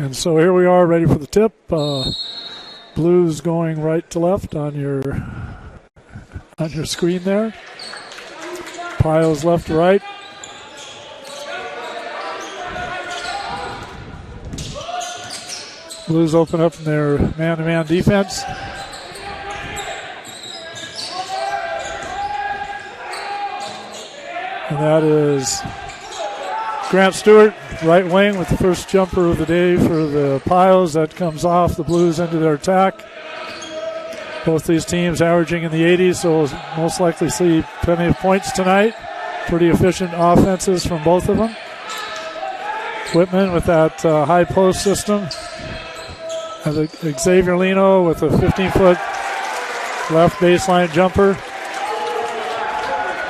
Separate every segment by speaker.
Speaker 1: And so here we are ready for the tip. Blues going right to left on your screen there. Piles left to right. Blues open up in their man-to-man defense. And that is Grant Stewart, right wing, with the first jumper of the day for the Piles. That comes off the Blues into their attack. Both these teams averaging in the 80s, so we'll most likely see plenty of points tonight. Pretty efficient offenses from both of them. Whitman with that high post system. And Xavier Lino with a 15-foot left baseline jumper.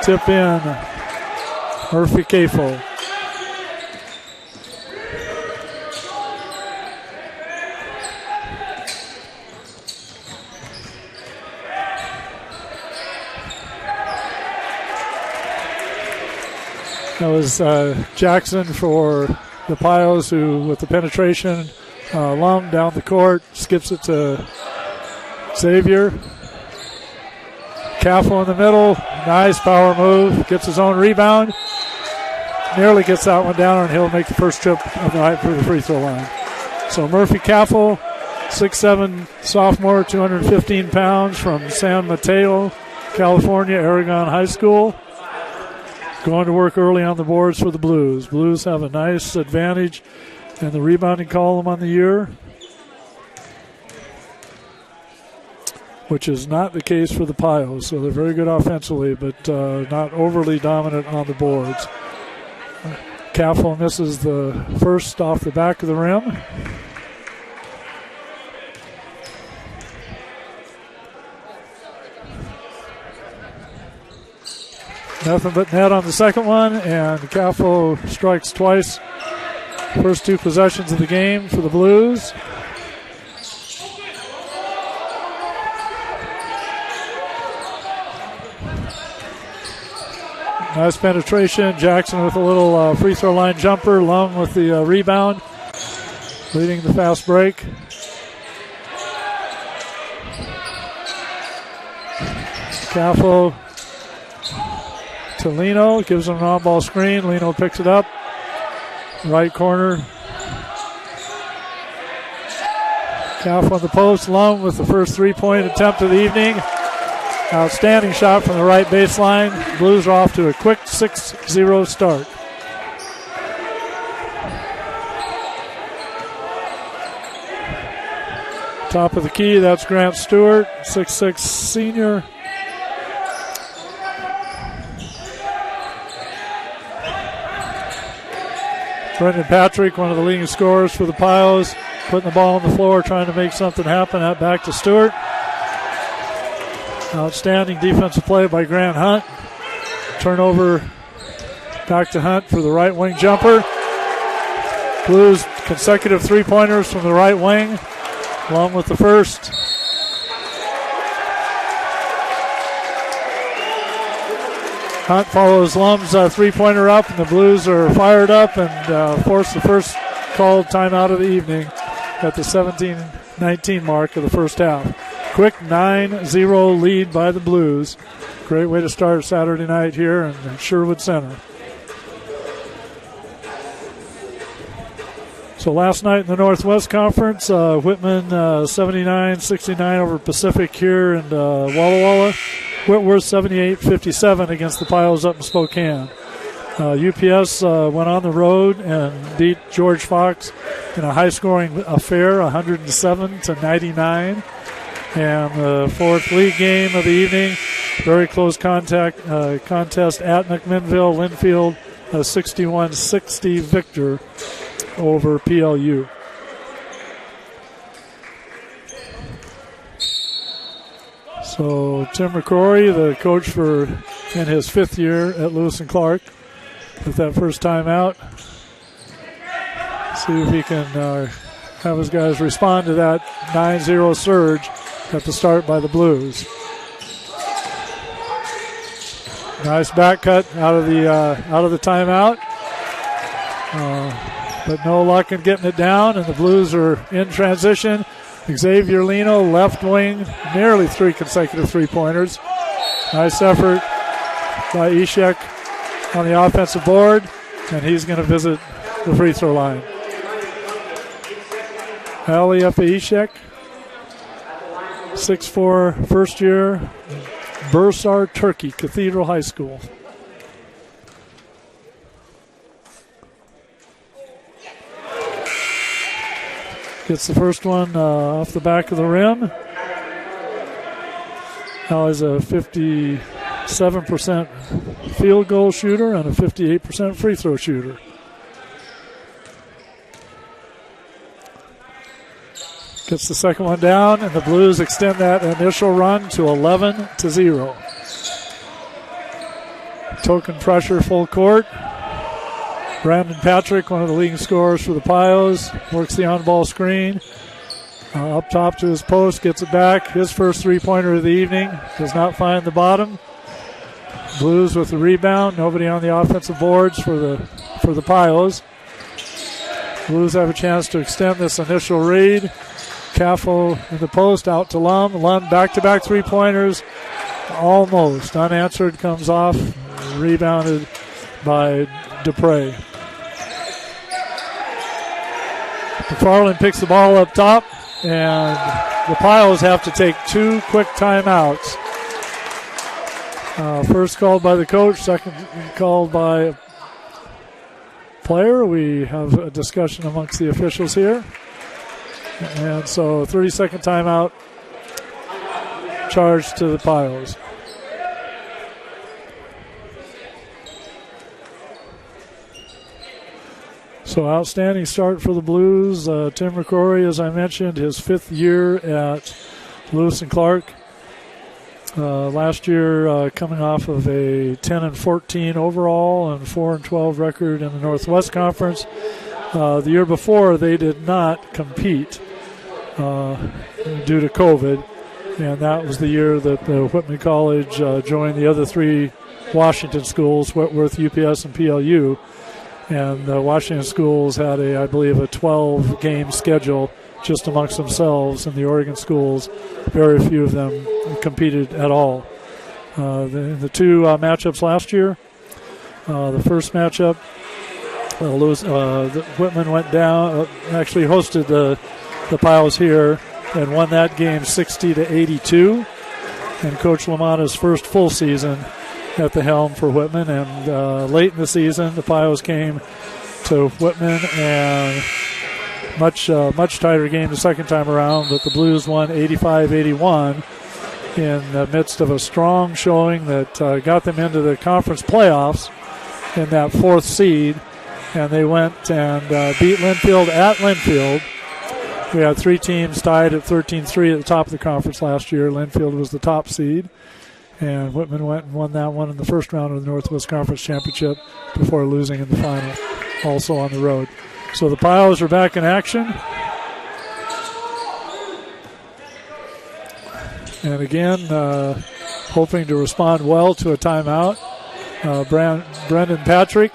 Speaker 1: Tip in. Murphy Cafo. That was Jackson for the Piles, who with the penetration, Lum down the court, skips it to Xavier. Caffel in the middle, nice power move, gets his own rebound. Nearly gets that one down, and he'll make the first trip of the night for the free throw line. So Murphy Caffel, 6'7" sophomore, 215 pounds from San Mateo, California, Aragon High School. Going to work early on the boards for the Blues. Blues have a nice advantage in the rebounding column on the year, which is not the case for the Piles. So they're very good offensively, but not overly dominant on the boards. Caffel misses the first off the back of the rim. Nothing but net on the second one, and Caffel strikes twice. First two possessions of the game for the Blues. Nice penetration. Jackson with a little free throw line jumper. Lum with the rebound, leading the fast break. Caffel to Lino, gives him an on-ball screen. Lino picks it up. Right corner. Caffel on the post. Lum with the first three-point attempt of the evening. Outstanding shot from the right baseline. Blues are off to a quick 6-0 start. Top of the key, that's Grant Stewart, 6'6" senior. Brendan Patrick, one of the leading scorers for the Piles, putting the ball on the floor, trying to make something happen. Out back to Stewart. Outstanding defensive play by Grant Hunt. Turnover back to Hunt for the right wing jumper. Blues consecutive three-pointers from the right wing, along with the first. Hunt follows Lum's three-pointer up, and the Blues are fired up and force the first called timeout of the evening at the 17-19 mark of the first half. Quick 9-0 lead by the Blues. Great way to start Saturday night here in Sherwood Center. So last night in the Northwest Conference, Whitman 79-69 over Pacific here in Walla Walla. Whitworth 78-57 against the Piles up in Spokane. UPS went on the road and beat George Fox in a high-scoring affair, 107-99. And the fourth league game of the evening, very close contest at McMinnville. Linfield, a 61-60 victor over PLU. So Tim McCrory, the coach in his fifth year at Lewis and Clark, with that first time out. See if he can have his guys respond to that 9-0 surge at the start by the Blues. Nice back cut out of the timeout. but no luck in getting it down, and the Blues are in transition. Xavier Lino, left wing, nearly 3 consecutive three-pointers. Nice effort by Ishak on the offensive board, and he's going to visit the free throw line. Aliyah Ishak, 6'4", first year, Bursar, Turkey, Cathedral High School. Gets the first one off the back of the rim. Now he's a 57% field goal shooter and a 58% free throw shooter. Gets the second one down, and the Blues extend that initial run to 11-0. Token pressure, full court. Brandon Patrick, one of the leading scorers for the Pios, works the on-ball screen. Up top to his post, gets it back. His first three-pointer of the evening. Does not find the bottom. Blues with the rebound. Nobody on the offensive boards for the Pios. Blues have a chance to extend this initial read. Caffo in the post, out to Lum. Lum back-to-back three-pointers. Almost unanswered, comes off. Rebounded by Dupre. McFarland picks the ball up top, and the Pios have to take 2 quick timeouts. First called by the coach, second called by a player. We have a discussion amongst the officials here. And so 30-second timeout charged to the Pios. So outstanding start for the Blues. Tim McCrory, as I mentioned, his 5th year at Lewis and Clark. Last year coming off of a 10-14 overall and 4-12 record in the Northwest Conference. The year before, they did not compete due to COVID, and that was the year that Whitman College joined the other 3 Washington schools, Whitworth, UPS, and PLU. And the Washington schools had, I believe, a 12-game schedule just amongst themselves, and the Oregon schools, very few of them competed at all. The 2 matchups last year, the first matchup, Whitman went down, actually hosted the Pios here and won that game 60-82. And Coach LaMotta's first full season at the helm for Whitman. And late in the season, the Pios came to Whitman, and much tighter game the second time around, but the Blues won 85-81 in the midst of a strong showing that got them into the conference playoffs in that 4th seed. And they went and beat Linfield at Linfield. We had 3 teams tied at 13-3 at the top of the conference last year. Linfield was the top seed. And Whitman went and won that one in the first round of the Northwest Conference Championship before losing in the final, also on the road. So the Pios are back in action. And again, hoping to respond well to a timeout. Brendan Patrick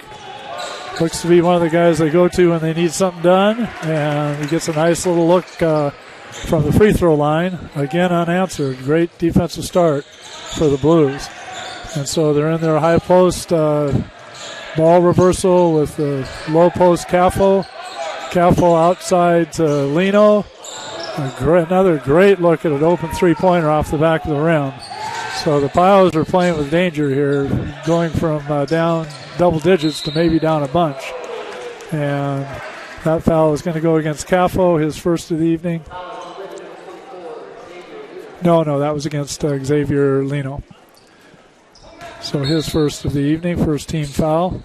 Speaker 1: looks to be one of the guys they go to when they need something done. And he gets a nice little look from the free throw line. Again, unanswered. Great defensive start for the Blues. And so they're in their high post ball reversal with the low post Caffo. Caffo outside to Lino. Another great look at an open three-pointer off the back of the rim. So the Pios are playing with danger here, going from down double digits to maybe down a bunch. And that foul is going to go against Caffo, his first of the evening. No, that was against Xavier Lino. So his first of the evening, first team foul.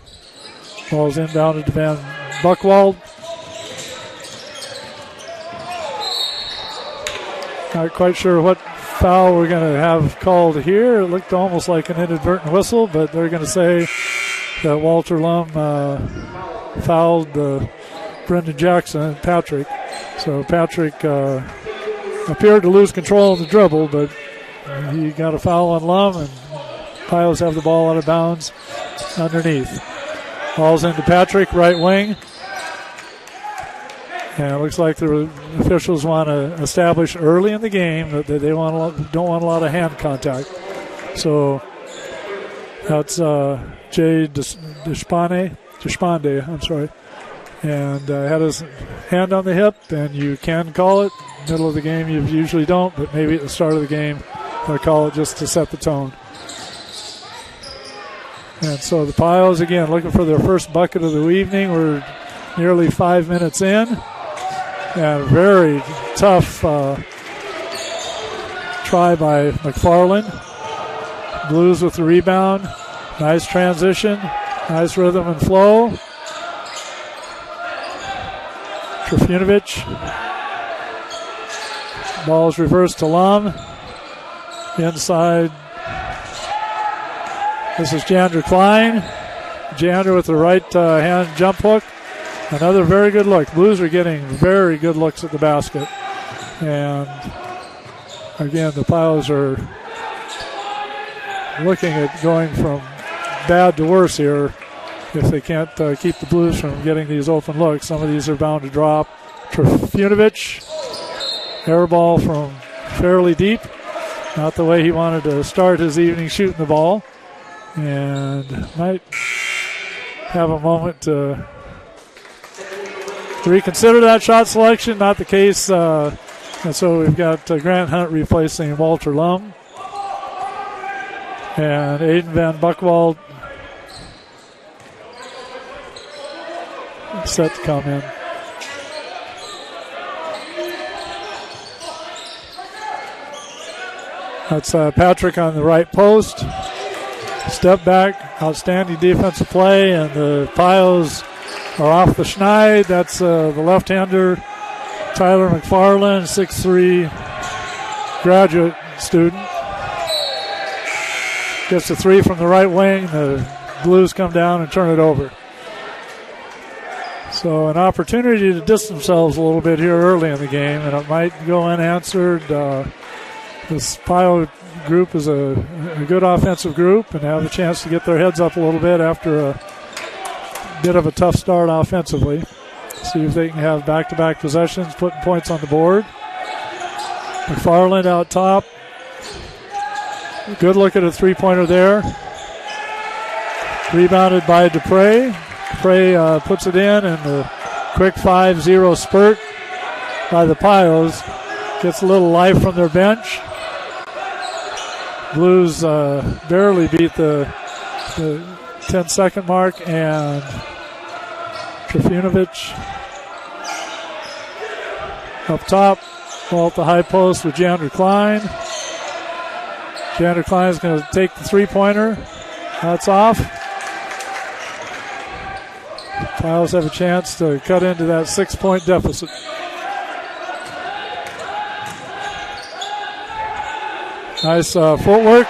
Speaker 1: Ball's inbounded to Van Buchwald. Not quite sure what foul we're going to have called here. It looked almost like an inadvertent whistle, but they're going to say that Walter Lum fouled Brendan Jackson and Patrick. So Patrick appeared to lose control of the dribble, but he got a foul on Lum, and Pios have the ball out of bounds underneath. Ball's into Patrick, right wing. And it looks like the officials want to establish early in the game that they don't want a lot of hand contact. So that's Jay Deshpande, I'm sorry. And had his hand on the hip, and you can call it. Middle of the game, you usually don't, but maybe at the start of the game, they'll call it just to set the tone. And so the Pios, again, looking for their first bucket of the evening. We're nearly 5 minutes in. And a very tough try by McFarland. Blues with the rebound. Nice transition. Nice rhythm and flow. Trifunovic. Ball is reversed to Lum. Inside. This is Jander Klein. Jander with the right hand jump hook. Another very good look. Blues are getting very good looks at the basket. And again, the Pios are looking at going from bad to worse here if they can't keep the Blues from getting these open looks. Some of these are bound to drop. Trifunovic, air ball from fairly deep. Not the way he wanted to start his evening shooting the ball. And might have a moment to reconsider that shot selection. Not the case. And so we've got Grant Hunt replacing Walter Lum. And Aiden Van Buckwald set to come in. That's Patrick on the right post. Step back, outstanding defensive play, and the Pios are off the schneid. That's the left-hander, Tyler McFarland, 6'3", graduate student. Gets a three from the right wing. The Blues come down and turn it over. So an opportunity to distance themselves a little bit here early in the game, and it might go unanswered. This Pio group is a good offensive group and have a chance to get their heads up a little bit after a bit of a tough start offensively. See if they can have back-to-back possessions, putting points on the board. McFarland out top. Good look at a three-pointer there. Rebounded by Dupre. Dupre puts it in, and the quick 5-0 spurt by the Pios gets a little life from their bench. Blues barely beat the 10-second mark, and Trifunovic up top. Ball at the high post with Jander Klein. Jander Klein is going to take the three-pointer. That's off. Pios have a chance to cut into that 6-point deficit. Nice footwork.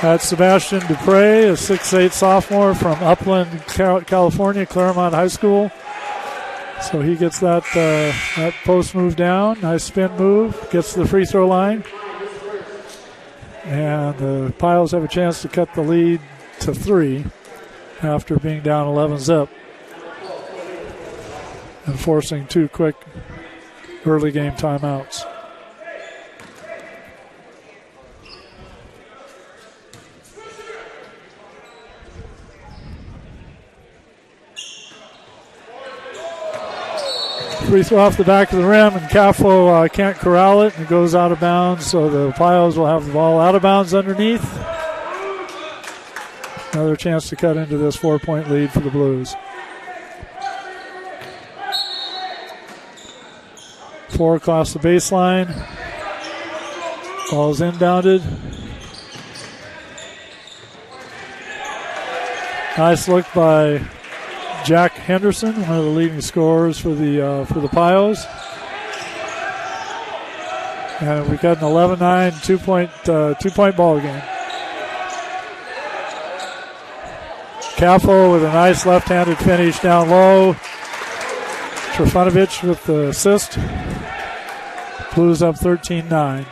Speaker 1: That's Sebastian Dupre, a 6'8" sophomore from Upland, California, Claremont High School. So he gets that post move down. Nice spin move. Gets to the free throw line. And the Pios have a chance to cut the lead to 3 after being down 11-zip and forcing 2 quick early game timeouts. Free throw off the back of the rim, and Caffo can't corral it, and it goes out of bounds, so the Pios will have the ball out of bounds underneath. Another chance to cut into this 4-point lead for the Blues. 4 across the baseline. Ball's inbounded. Nice look by Jack Henderson, one of the leading scorers for the Pios. And we've got an 11-9 2-point ball game. Caffo with a nice left-handed finish down low. Trifunovic with the assist. Blues up 13-9.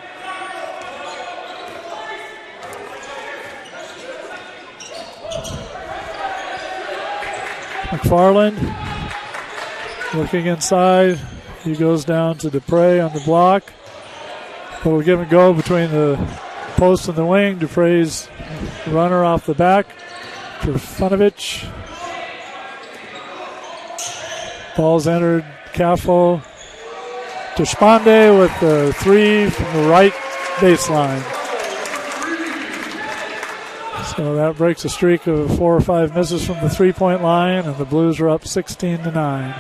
Speaker 1: McFarland Looking inside, he goes down to Dupre on the block. Little give and go between the post and the wing. Dupre's runner off the back for Funovich. Ball's entered. Caffo. Deshpande with the three from the right baseline. So that breaks a streak of 4 or 5 misses from the three-point line, and the Blues are up 16-9.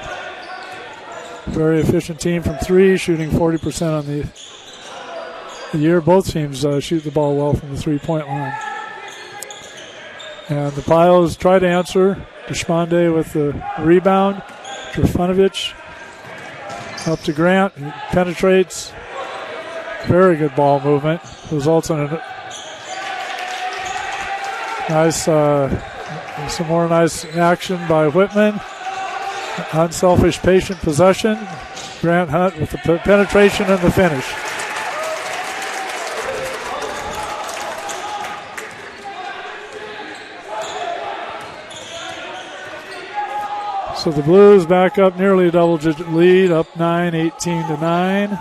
Speaker 1: Very efficient team from three, shooting 40% on the year. Both teams shoot the ball well from the three-point line. And the Pios try to answer. Deshpande with the rebound. Trifunovic up to Grant. He penetrates. Very good ball movement. Results in a nice, some more nice action by Whitman. Unselfish, patient possession. Grant Hunt with the penetration and the finish. So the Blues back up nearly a double-digit lead, up 18-9.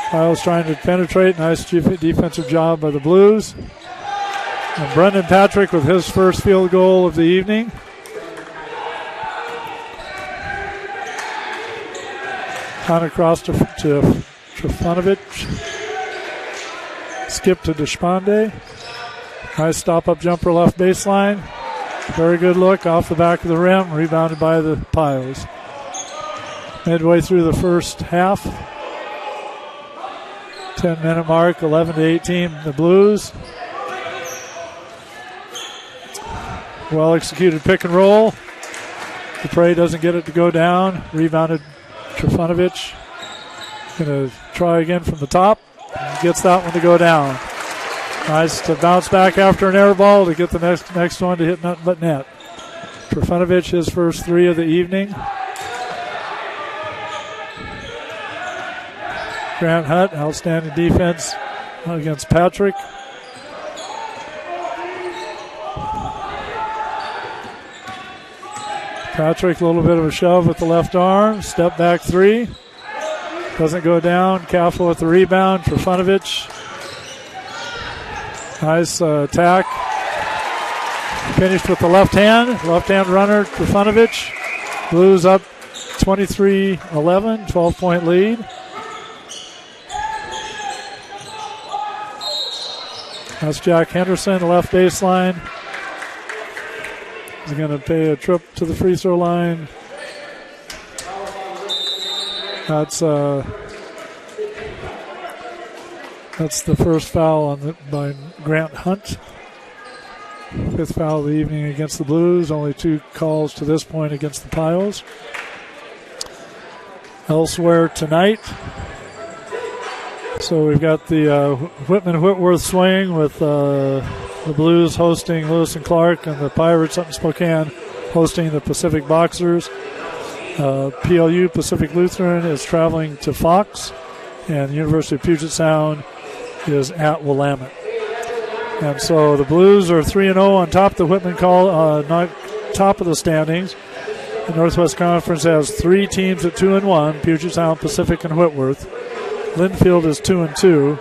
Speaker 1: Piles trying to penetrate. Nice defensive job by the Blues. And Brendan Patrick with his first field goal of the evening. On across to Trifunovic. Skip to Deshpande. Nice stop-up jumper left baseline. Very good look off the back of the rim. Rebounded by the Pios. Midway through the first half. 10-minute mark, 11-18, the Blues. Well-executed pick and roll. Dupre doesn't get it to go down. Rebounded Trifunovic. Going to try again from the top. Gets that one to go down. Nice to bounce back after an air ball to get the next one to hit nothing but net. Trifunovic, his first three of the evening. Grant Hunt, outstanding defense against Patrick. Patrick, a little bit of a shove with the left arm. Step back three. Doesn't go down. Caffel with the rebound. Trifunovic. Nice attack. Finished with the left hand. Left hand runner, Trifunovic. Blues up 23-11, 12-point lead. That's Jack Henderson, left baseline. He's going to pay a trip to the free throw line. That's the first foul by Grant Hunt. Fifth foul of the evening against the Blues. Only 2 calls to this point against the Pios. Elsewhere tonight. So we've got the Whitman-Whitworth swing with the Blues hosting Lewis and Clark, and the Pirates up in Spokane hosting the Pacific Boxers. PLU, Pacific Lutheran, is traveling to Fox, and the University of Puget Sound is at Willamette. And so the Blues are 3-0 on top of the Whitman top of the standings. The Northwest Conference has 3 teams at 2-1, Puget Sound, Pacific, and Whitworth. Linfield is 2-2.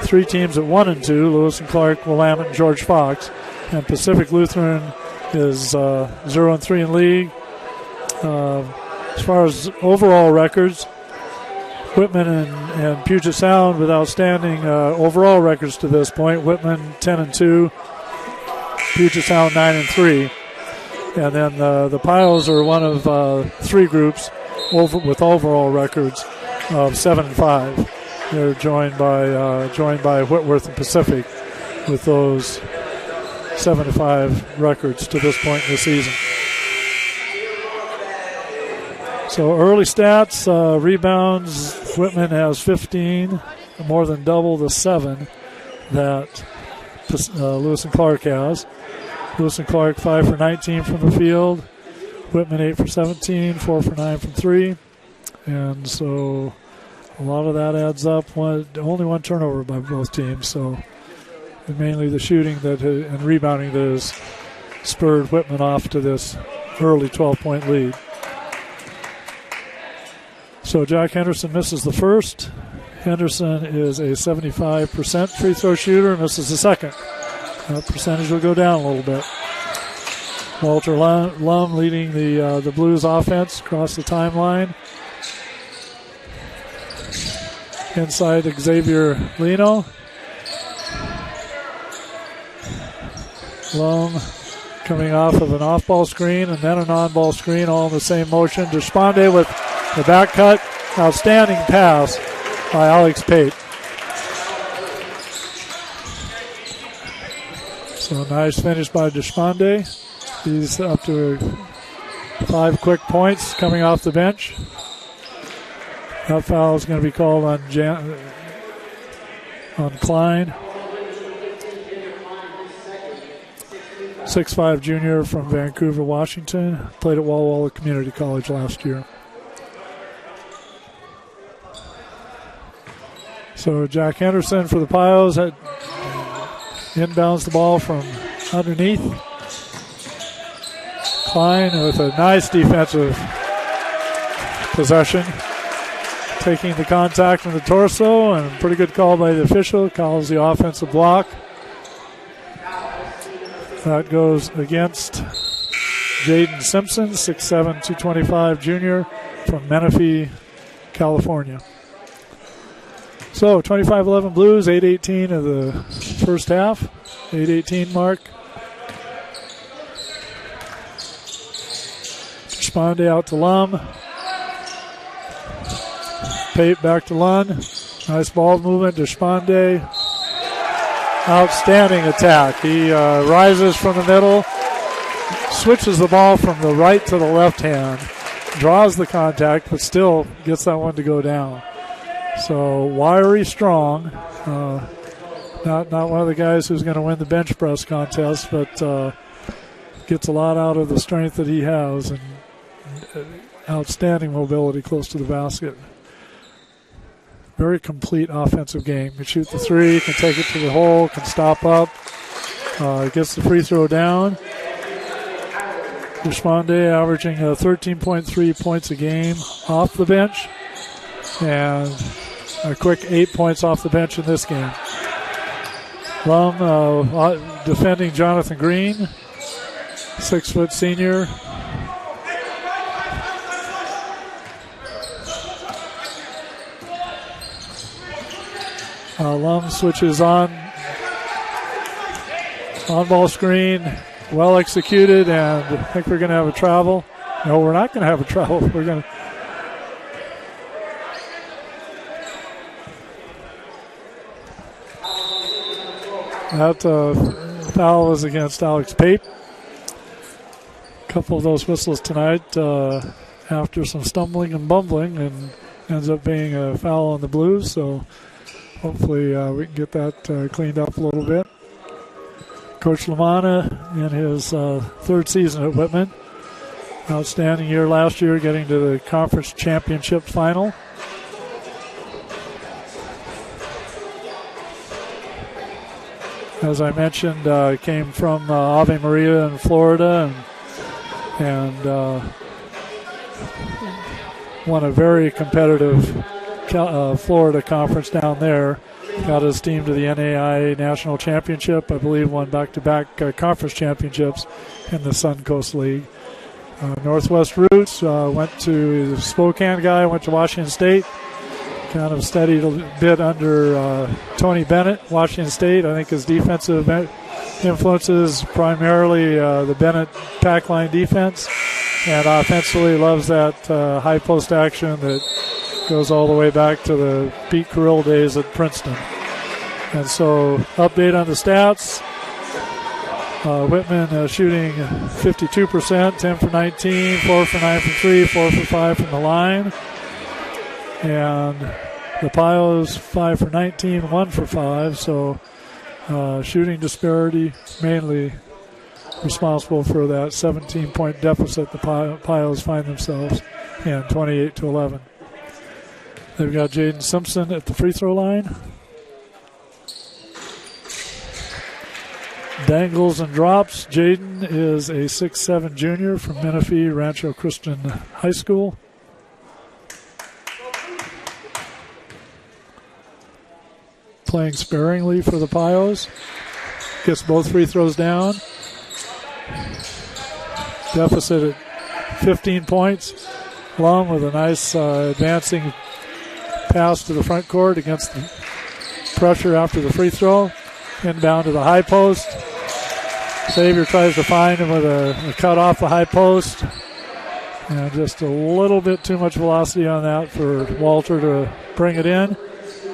Speaker 1: 3 teams at 1-2, Lewis and Clark, Willamette, and George Fox. And Pacific Lutheran is 0-3 in league. As far as overall records, Whitman and Puget Sound with outstanding overall records to this point. Whitman 10-2, Puget Sound 9-3. And then the Pios are one of 3 groups with overall records of 7-5. They're joined by Whitworth and Pacific with those 7-5 records to this point in the season. So early stats, rebounds, Whitman has 15, more than double the 7 that Lewis and Clark has. Lewis and Clark 5 for 19 from the field. Whitman 8 for 17, 4 for 9 from 3. And so a lot of that adds up. Only 1 turnover by both teams. So mainly the shooting and rebounding that has spurred Whitman off to this early 12-point lead. So Jack Henderson misses the first. Henderson is a 75% free throw shooter, misses the second. That percentage will go down a little bit. Walter Lum leading the Blues offense across the timeline. Inside Xavier Lino. Lum coming off of an off-ball screen and then an on-ball screen, all in the same motion. Deshpande with the back cut. Outstanding pass by Alex Pate. So nice finish by Deshpande. He's up to 5 quick points coming off the bench. That foul is going to be called on Klein. 6'5" junior from Vancouver, Washington. Played at Walla Walla Community College last year. So Jack Henderson for the Pios inbounds the ball from underneath. Klein with a nice defensive possession. Taking the contact from the torso, and pretty good call by the official. Calls the offensive block. That goes against Jaden Simpson, 6'7", 225 junior from Menifee, California. So 25-11 Blues, 8:18 of the first half. 8:18 mark. Deshpande out to Lum. Pate back to Lund. Nice ball movement. Deshpande. Outstanding attack. He rises from the middle, switches the ball from the right to the left hand, draws the contact, but still gets that one to go down. So wiry, strong. Not one of the guys who's going to win the bench press contest, but gets a lot out of the strength that he has, and outstanding mobility close to the basket. Very complete offensive game. Can shoot the three, can take it to the hole, can stop up, gets the free throw down. Deshpande averaging 13.3 points a game off the bench, and a quick 8 points off the bench in this game. Lum defending Jonathan Green, 6-foot senior. Lum switches on ball screen, well executed, and I think we're going to have a travel. No, we're not going to have a travel. We're going to. That foul was against Alex Pate. A couple of those whistles tonight after some stumbling and bumbling, and ends up being a foul on the Blues. So hopefully we can get that cleaned up a little bit. Coach Lamanna in his third season at Whitman. Outstanding year last year, getting to the conference championship final. As I mentioned, came from Ave Maria in Florida, and won a very competitive Florida conference down there. Got his team to the NAIA National Championship. I believe won back-to-back conference championships in the Suncoast League. Northwest roots, went to the Spokane guy, went to Washington State. Kind of studied a bit under Tony Bennett, Washington State. I think his defensive influences primarily the Bennett pack line defense, and offensively loves that high post action that goes all the way back to the Pete Carrill days at Princeton. And so, update on the stats. Whitman shooting 52%, 10 for 19, 4 for 9 from 3, 4 for 5 from the line. And the Pios 5 for 19, 1 for 5. So shooting disparity mainly responsible for that 17-point deficit the Pios find themselves in, 28-11. They've got Jaden Simpson at the free throw line. Dangles and drops. Jaden is a 6'7" junior from Menifee Rancho Christian High School. Playing sparingly for the Pios. Gets both free throws down. Deficit at 15 points. Lum with a nice advancing pass to the front court against the pressure after the free throw. Inbound to the high post. Xavier tries to find him with a cut off the high post. And just a little bit too much velocity on that for Walter to bring it in.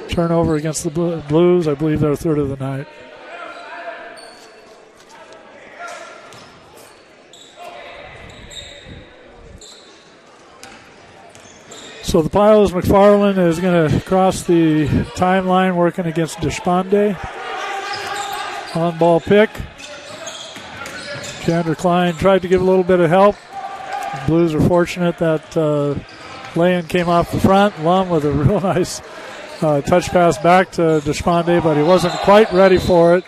Speaker 1: Turnover against the Blues. I believe they're third of the night. So the Pios, McFarland is going to cross the timeline working against Despande. On ball pick. Chandler Klein tried to give a little bit of help. The Blues are fortunate that Lane came off the front. Lum with a real nice touch pass back to Despande, but he wasn't quite ready for it.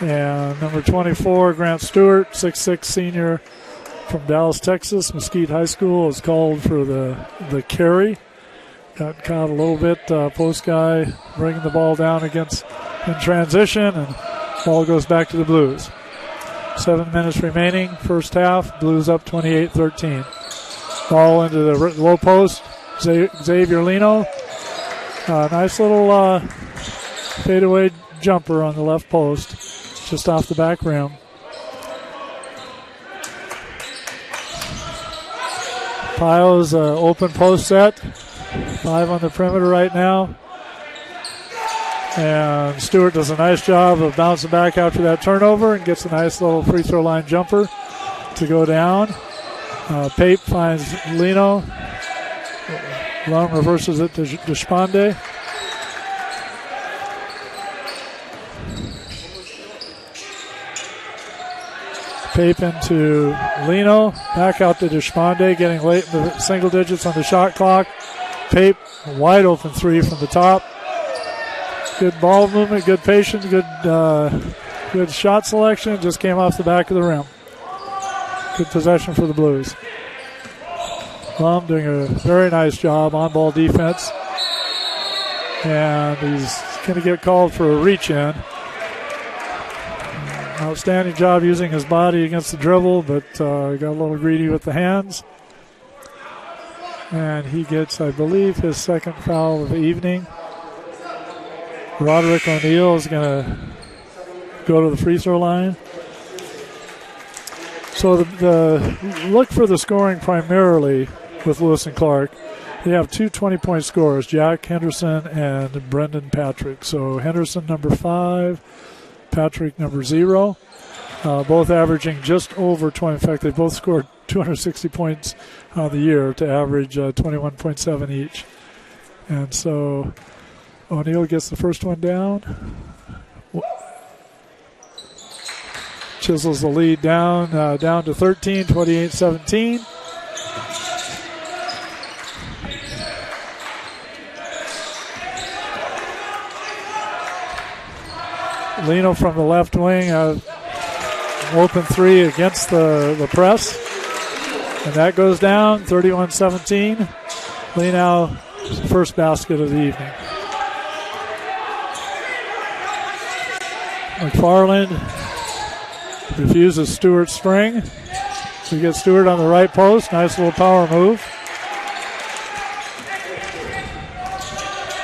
Speaker 1: And number 24, Grant Stewart, 6'6" senior from Dallas, Texas, Mesquite High School, is called for the carry. Got caught a little bit. Post guy bringing the ball down in transition, and ball goes back to the Blues. 7 minutes remaining, first half. Blues up 28-13. Ball into the low post. Xavier Lino. Nice little fadeaway jumper on the left post, just off the back rim. Pios open post set. 5 on the perimeter right now. And Stewart does a nice job of bouncing back after that turnover and gets a nice little free throw line jumper to go down. Pape finds Lino. Lum reverses it to Despande. Pape into Lino. Back out to Despande, getting late in the single digits on the shot clock. Pape, wide open three from the top. Good ball movement, good patience, good shot selection. Just came off the back of the rim. Good possession for the Blues. Lum doing a very nice job on ball defense. And he's going to get called for a reach in. Outstanding job using his body against the dribble, but got a little greedy with the hands. And he gets, I believe, his second foul of the evening. Roderick O'Neal is going to go to the free throw line. So the look for the scoring primarily with Lewis and Clark. They have two 20-point scorers, Jack Henderson and Brendan Patrick. So Henderson, number 5, Patrick, number 0. Both averaging just over 20. In fact, they both scored 260 points on the year to average 21.7 each. And so O'Neal gets the first one down. Chisels the lead down to 13, 28-17. Lino from the left wing, open three against the press. And that goes down, 31-17. Lino, first basket of the evening. McFarland refuses Stewart's spring. We get Stewart on the right post. Nice little power move.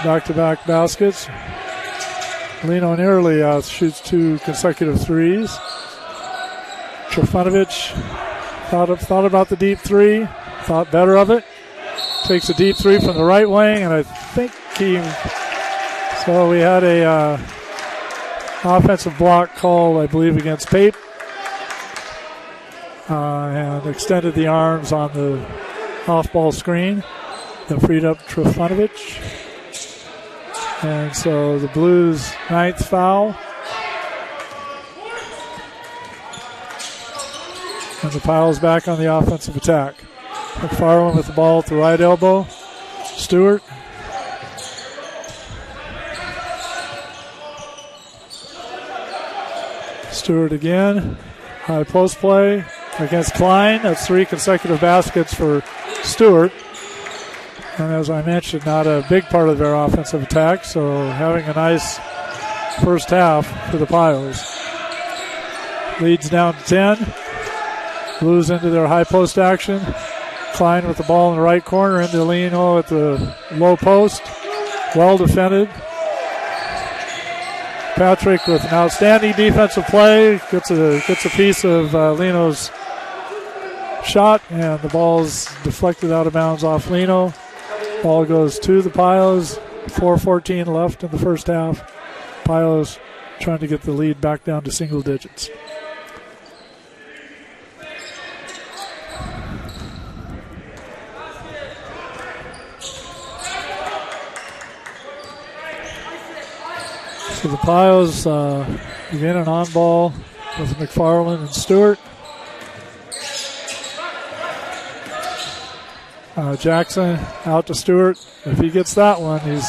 Speaker 1: Back-to-back baskets. Lino nearly shoots 2 consecutive threes. Trifunovic thought about the deep three, thought better of it. Takes a deep three from the right wing, and I think so we had a offensive block call, I believe, against Pape. And extended the arms on the off-ball screen that freed up Trifunovic. And so the Blues' 9th foul. And the Piles back on the offensive attack. McFarland with the ball at the right elbow. Stewart. Stewart again. High post play against Klein. That's 3 consecutive baskets for Stewart. And as I mentioned, not a big part of their offensive attack, so having a nice first half for the Pios. Leads down to 10. Blues into their high post action. Klein with the ball in the right corner into Lino at the low post. Well defended. Patrick with an outstanding defensive play. Gets a piece of Lino's shot, and the ball's deflected out of bounds off Lino. Ball goes to the Pios. 4:14 left in the first half. Pios trying to get the lead back down to single digits. So the Pios again an on ball with McFarland and Stewart. Jackson out to Stewart. If he gets that one, he's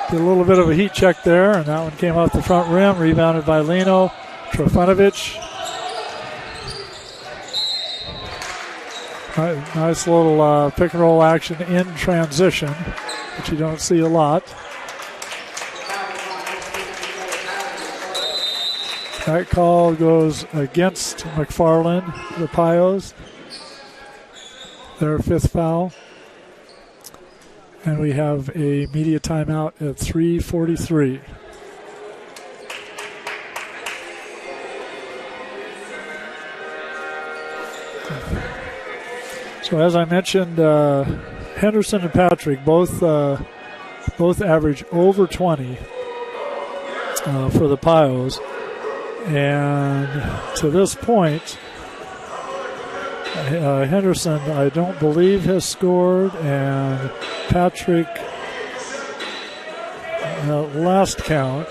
Speaker 1: did a little bit of a heat check there, and that one came off the front rim, rebounded by Lino. Trofanovic. Nice little pick and roll action in transition, which you don't see a lot. That call goes against McFarland, the Pios. Their 5th foul. And we have a media timeout at 3:43. So as I mentioned, Henderson and Patrick both average over 20 for the Pios. And to this point, Henderson, I don't believe, has scored, and Patrick, last count,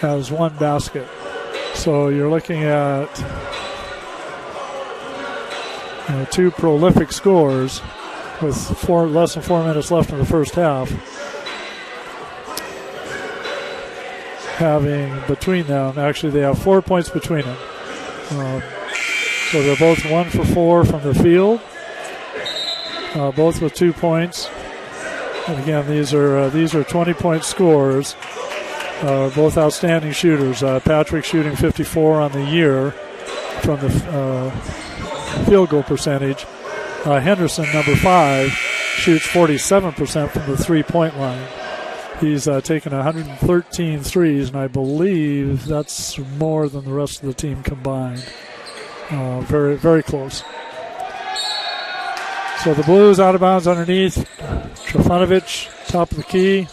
Speaker 1: has 1 basket. So you're looking at 2 prolific scores with less than 4 minutes left in the first half. Having between them, actually they have 4 points between them. So they're both 1 for 4 from the field, both with 2 points. And again, these are 20-point scorers, both outstanding shooters. Patrick shooting 54 on the year from the field goal percentage. Henderson, number 5, shoots 47% from the three-point line. He's taken 113 threes, and I believe that's more than the rest of the team combined. Very, very close. So the Blues out of bounds underneath. Trofanovic, top of the key.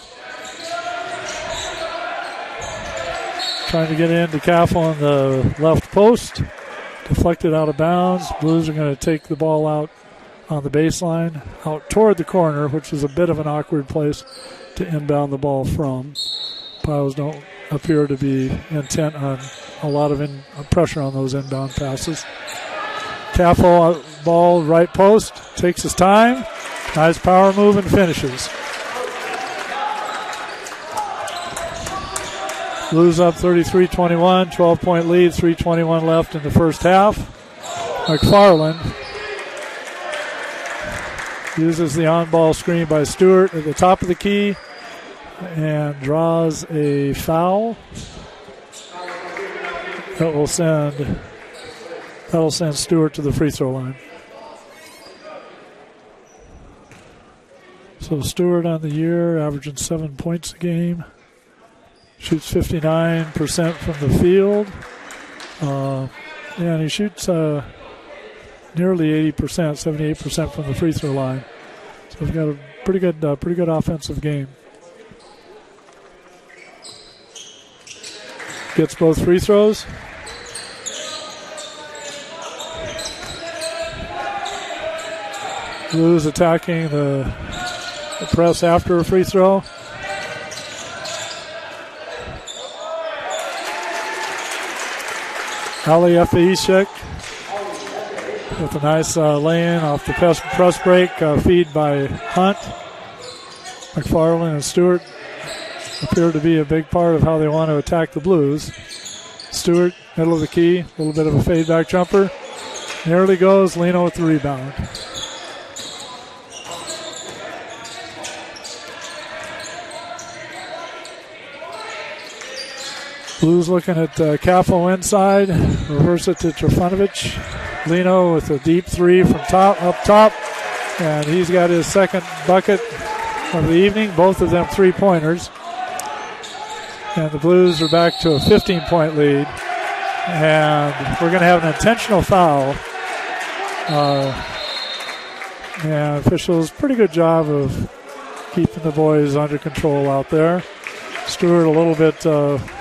Speaker 1: Trying to get into Caffel on the left post. Deflected out of bounds. Blues are going to take the ball out on the baseline, out toward the corner, which is a bit of an awkward place to inbound the ball from. Pios don't appear to be intent on a lot of pressure on those inbound passes. Caffel ball right post, takes his time. Nice power move and finishes. Blues up 33-21, 12-point lead, 3:21 left in the first half. McFarland uses the on-ball screen by Stewart at the top of the key and draws a foul. That'll send Stewart to the free throw line. So Stewart on the year, averaging 7 points a game. Shoots 59% from the field. And he shoots nearly 80%, 78% from the free throw line. So we've got a pretty good offensive game. Gets both free throws. Blues attacking the press after a free throw. Ali Efeishek with a nice lay-in off the press break, feed by Hunt. McFarland and Stewart appear to be a big part of how they want to attack the Blues. Stewart, middle of the key, a little bit of a fade back jumper. Nearly goes. Lino with the rebound. Blues looking at Caffo inside. Reverse it to Trifunovic. Lino with a deep three from up top. And he's got his second bucket of the evening. Both of them three-pointers. And the Blues are back to a 15-point lead. And we're going to have an intentional foul. And officials, pretty good job of keeping the boys under control out there. Stewart a little bit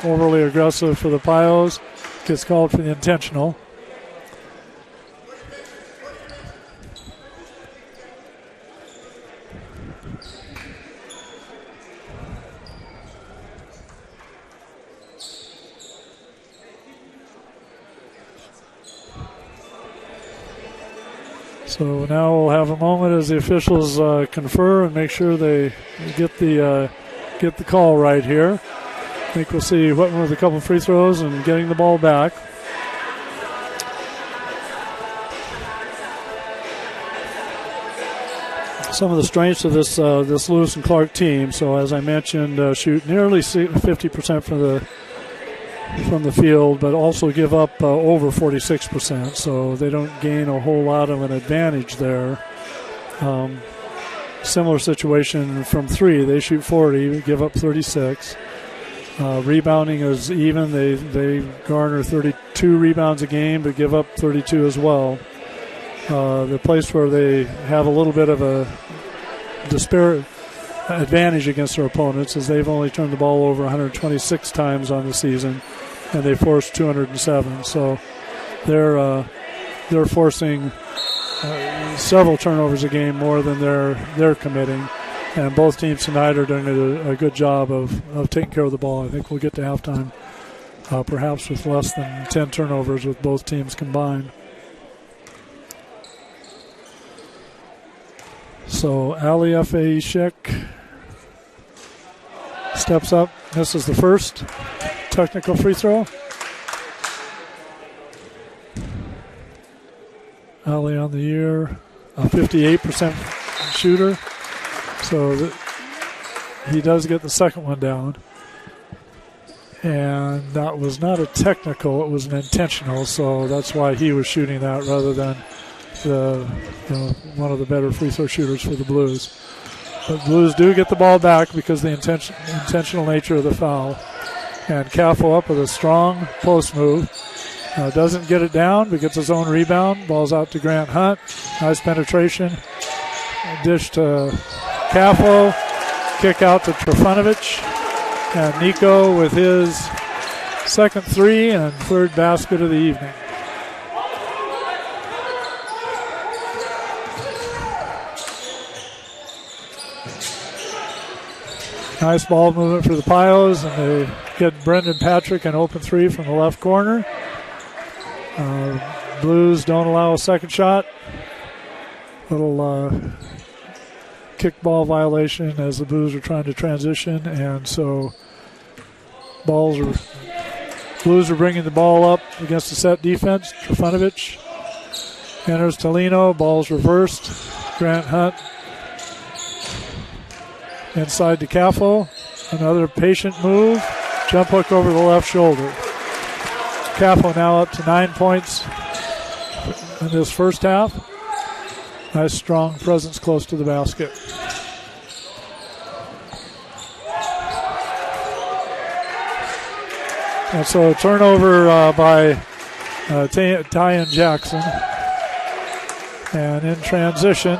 Speaker 1: overly aggressive for the Pios. Gets called for the intentional. So now we'll have a moment as the officials confer and make sure they get the call right here. I think we'll see Whitman with a couple free throws and getting the ball back. Some of the strengths of this Lewis and Clark team. So as I mentioned, shoot nearly 50% from the field, but also give up over 46%. So they don't gain a whole lot of an advantage there. Similar situation from three. They shoot 40, give up 36. Rebounding is even. They garner 32 rebounds a game, but give up 32 as well. The place where they have a little bit of a disparate advantage against their opponents is they've only turned the ball over 126 times on the season, and they forced 207. So they're forcing several turnovers a game more than they're committing, and both teams tonight are doing a good job of taking care of the ball. I think we'll get to halftime perhaps with less than 10 turnovers with both teams combined. So Ali F.A. Ishik steps up, misses the first technical free throw. Ali on the year, a 58% shooter. So he does get the second one down. And that was not a technical, it was an intentional. So that's why he was shooting that rather than one of the better free throw shooters for the Blues. But Blues do get the ball back because of the intentional nature of the foul. And Caffo up with a strong post move. Doesn't get it down, but gets his own rebound. Ball's out to Grant Hunt. Nice penetration. Dish to Caffo. Kick out to Trifunovic. And Nico with his second three and third basket of the evening. Nice ball movement for the Pios, and they get Brendan Patrick an open three from the left corner. Blues don't allow a second shot. Little kickball violation as the Blues are trying to transition, and so Blues are bringing the ball up against the set defense. Trifunovic enters Tolino. Ball's reversed. Grant Hunt inside to Caffo. Another patient move. Jump hook over the left shoulder. Caffo now up to 9 points in this first half. Nice strong presence close to the basket. And so a turnover by Tyan Jackson. And in transition,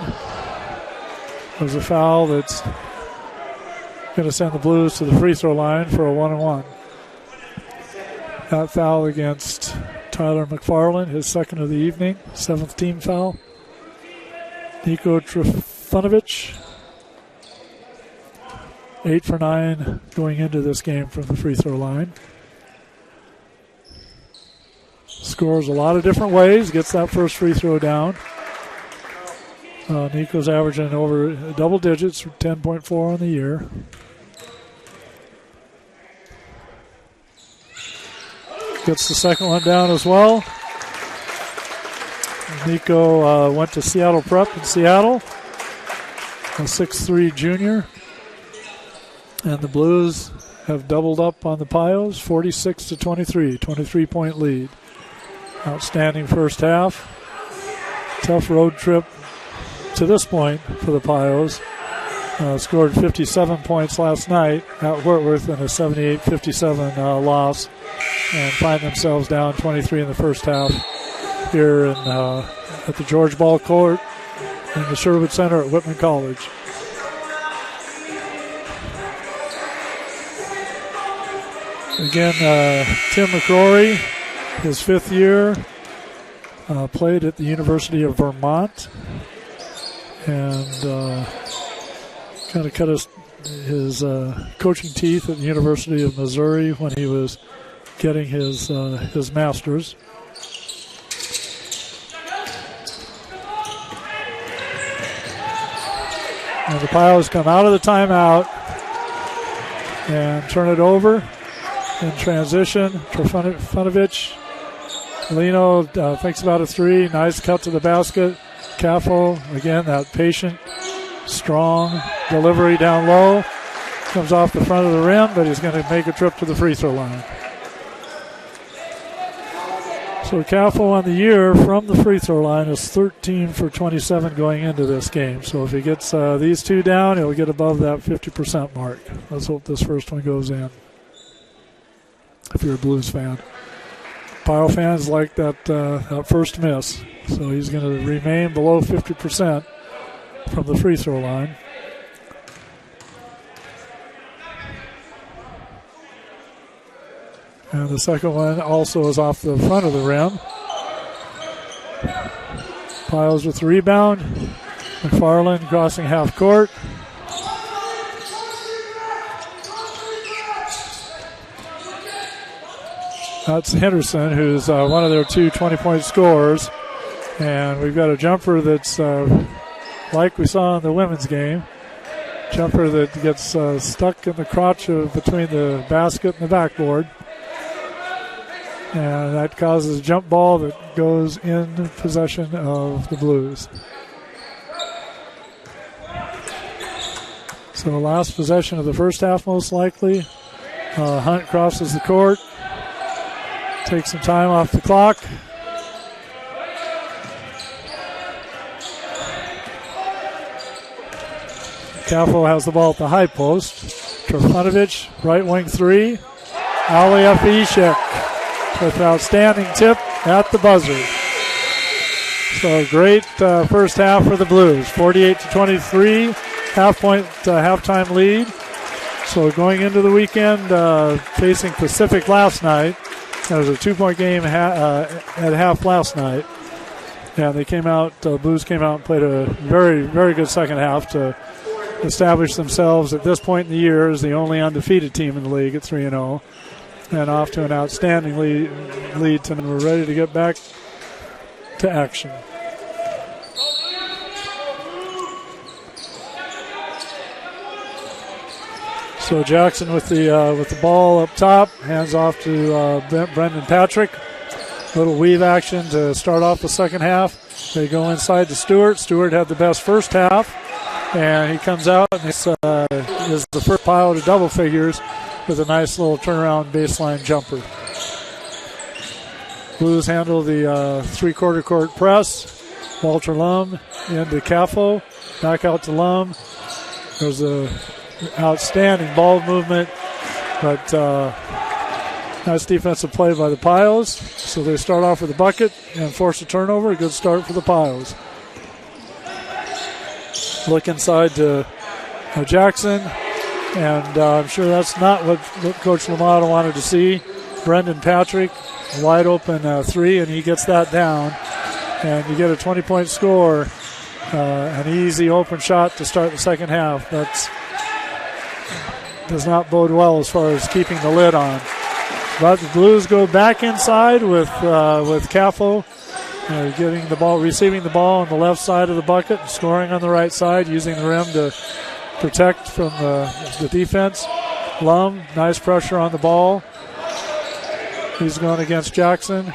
Speaker 1: there's a foul that's going to send the Blues to the free throw line for a 1-and-1. That foul against Tyler McFarland, his second of the evening, 7th team foul. Nico Trifunovic, 8 for 9 going into this game from the free throw line. Scores a lot of different ways, gets that first free throw down. Nico's averaging over double digits, 10.4 on the year. gets the second one down as well. Nico went to Seattle Prep in Seattle, a 6'3" junior. And the Blues have doubled up on the Pios, 46-23, 23-point lead. Outstanding first half. Tough road trip to this point for the Pios. Scored 57 points last night at Whitworth in a 78-57 loss, and find themselves down 23 in the first half here at the George Ball Court in the Sherwood Center at Whitman College. Again, Tim McCrory, his fifth year, played at the University of Vermont, and kind of cut his coaching teeth at the University of Missouri when he was getting his master's. And the Pios come out of the timeout and turn it over in transition. Trifunovic, Lino thinks about a three. Nice cut to the basket. Caffo, again, that patient, strong delivery down low. Comes off the front of the rim, but he's going to make a trip to the free throw line. So Caffo on the year from the free throw line is 13 for 27 going into this game. So if he gets these two down, he'll get above that 50% mark. Let's hope this first one goes in, if you're a Blues fan. Pile fans like that first miss. So he's going to remain below 50% from the free throw line. And the second one also is off the front of the rim. Piles with the rebound. McFarland crossing half court. That's Henderson, who's one of their two 20-point scorers. And we've got a jumper that's like we saw in the women's game. Jumper that gets stuck in the crotch between the basket and the backboard. And that causes a jump ball that goes in possession of the Blues. So the last possession of the first half, most likely. Hunt crosses the court. Takes some time off the clock. Caffo has the ball at the high post. Trifunovic, right wing three. Aliyah Ishak with an outstanding tip at the buzzer. So great first half for the Blues. 48-23, halftime lead. So going into the weekend, facing Pacific last night. That was a 2-point game at half last night. And they came out, Blues came out and played a very, very good second half to establish themselves at this point in the year as the only undefeated team in the league at 3-0. And off to an outstanding lead. And we're ready to get back to action. So Jackson with the ball up top, hands off to Brendan Patrick. Little weave action to start off the second half. They go inside to Stewart. Stewart had the best first half, and he comes out and is the first pile to double figures with a nice little turnaround baseline jumper. Blues handle the three-quarter court press. Walter Lum into Caffo. Back out to Lum. There's a outstanding ball movement, but nice defensive play by the Pios. So they start off with a bucket and force a turnover. A good start for the Pios. Look inside to Jackson, and I'm sure that's not what Coach Lamada wanted to see. Brendan Patrick, wide open three, and he gets that down. And you get a 20-point score, an easy open shot to start the second half. That does not bode well as far as keeping the lid on. But the Blues go back inside with Caffo getting the ball, receiving the ball on the left side of the bucket, and scoring on the right side, using the rim to protect from the defense. Lum, nice pressure on the ball. He's going against Jackson.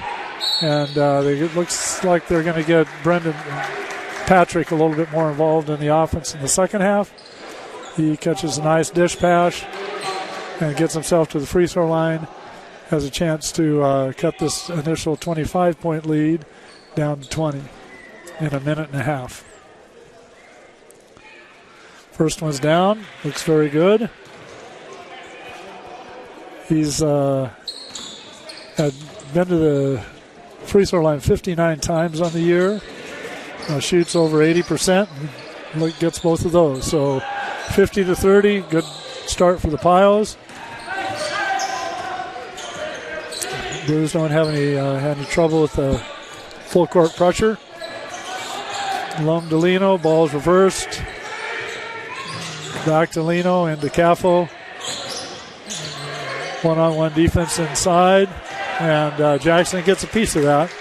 Speaker 1: And it looks like they're going to get Brendan Patrick a little bit more involved in the offense in the second half. He catches a nice dish pass and gets himself to the free throw line. Has a chance to cut this initial 25-point lead down to 20 in a minute and a half. First one's down. Looks very good. He's had been to the free throw line 59 times on the year. Shoots over 80%. Gets both of those. So 50-30. Good start for the Pios. Blues don't have any trouble with the full court pressure. Lum to Lino. Ball's reversed. Back to Lino into Caffo. One-on-one defense inside. And Jackson gets a piece of that.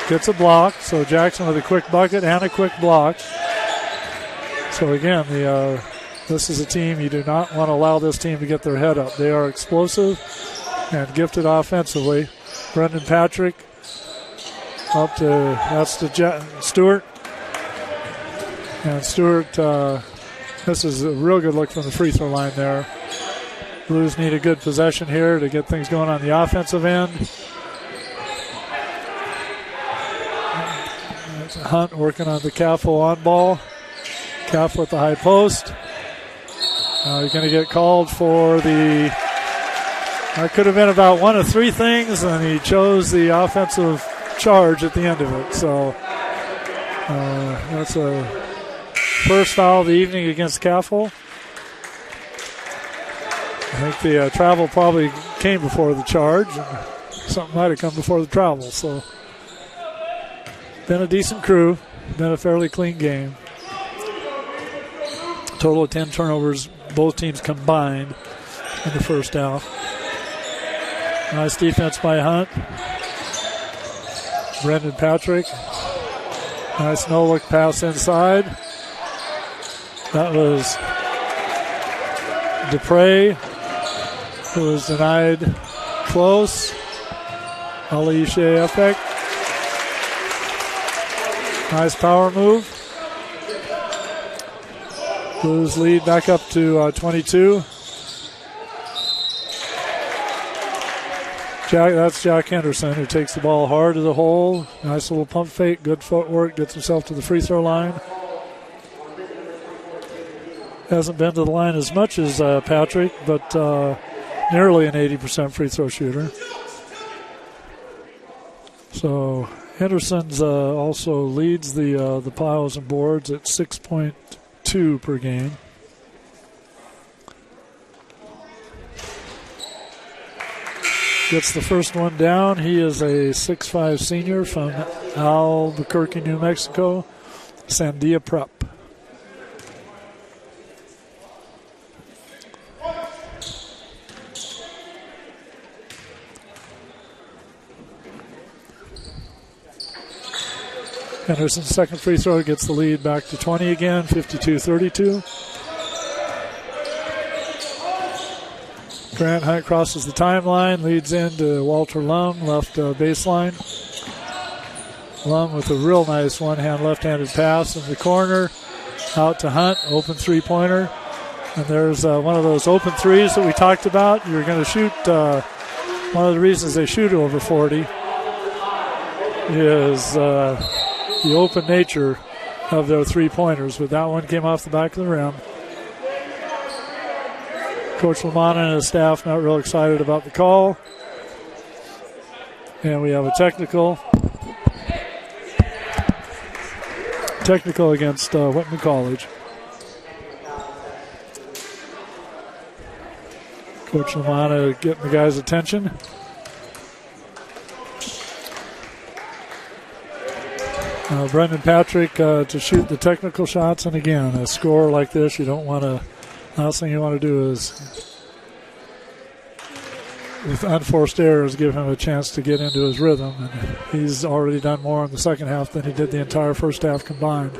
Speaker 1: Gets a block. So Jackson with a quick bucket and a quick block. So again, this is a team, you do not want to allow this team to get their head up. They are explosive and gifted offensively. Brendan Patrick up to, that's to Stewart. And Stewart, this is a real good look from the free throw line there. Blues need a good possession here to get things going on the offensive end. That's Hunt working on the Caffo on ball. Caffo at the high post. He's going to get called for the, that could have been about one of three things, and he chose the offensive charge at the end of it. So that's a first foul of the evening against Caffo. I think the travel probably came before the charge, and something might have come before the travel. So, been a decent crew, been a fairly clean game. Total of 10 turnovers, both teams combined in the first half. Nice defense by Hunt. Brendan Patrick. Nice no-look pass inside. That was Dupre, who was denied close. Ali Efek. Nice power move. Blues lead back up to 22. That's Jack Henderson, who takes the ball hard to the hole. Nice little pump fake, good footwork, gets himself to the free throw line. Hasn't been to the line as much as Patrick, but nearly an 80% free throw shooter. So Henderson's also leads the piles and boards at 6.2 per game. Gets the first one down. He is a 6'5 senior from Albuquerque, New Mexico, Sandia Prep. Henderson's second free throw gets the lead back to 20 again, 52-32. Grant Hunt crosses the timeline, leads into Walter Lum, left baseline. Lum with a real nice one-hand left-handed pass in the corner. Out to Hunt, open three-pointer. And there's one of those open threes that we talked about. You're going to shoot, one of the reasons they shoot over 40 is the open nature of their three-pointers. But that one came off the back of the rim. Coach Lamont and his staff not real excited about the call. And we have a technical. Technical against Whitman College. Coach Lamont getting the guys' attention. Brendan Patrick to shoot the technical shots. And again, a score like this, you don't want to. Last thing you want to do is, with unforced errors, give him a chance to get into his rhythm. And he's already done more in the second half than he did the entire first half combined.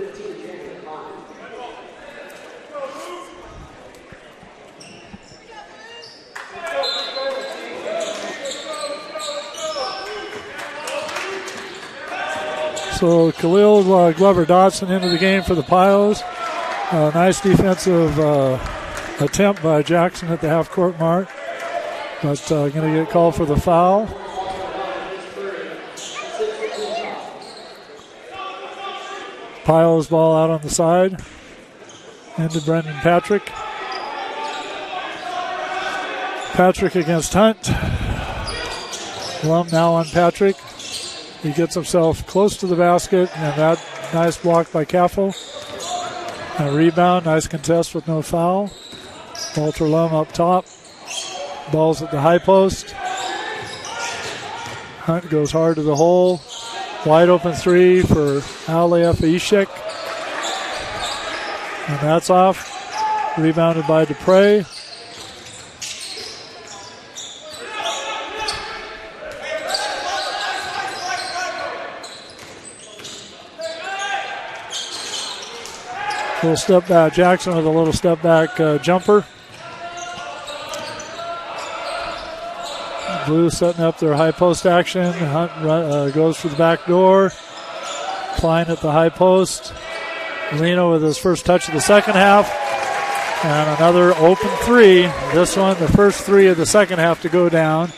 Speaker 1: So Khalil Glover-Dodson into the game for the Pios. Nice defensive attempt by Jackson at the half-court mark, but going to get called for the foul. Pios ball out on the side into Brendan Patrick. Patrick against Hunt. Lum now on Patrick. He gets himself close to the basket, and that nice block by Caffel. A rebound, nice contest with no foul. Walter Lum up top. Ball's at the high post. Hunt goes hard to the hole. Wide open three for Ali Efeishek. And that's off. Rebounded by Dupre. Little step back. Jackson with a little step back jumper. Blues setting up their high post action. Hunt goes for the back door. Klein at the high post. Lino with his first touch of the second half. And another open three. This one, the first three of the second half to go down.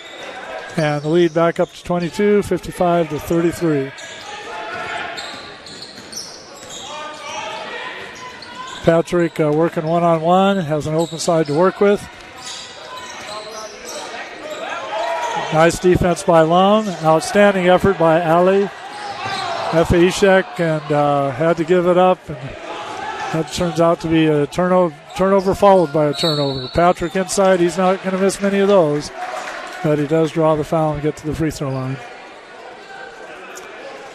Speaker 1: And the lead back up to 22, 55-33. Patrick working one-on-one, has an open side to work with. Nice defense by Lum. Outstanding effort by Ali Efeishek, and had to give it up. And that turns out to be a turnover followed by a turnover. Patrick inside, he's not going to miss many of those, but he does draw the foul and get to the free throw line.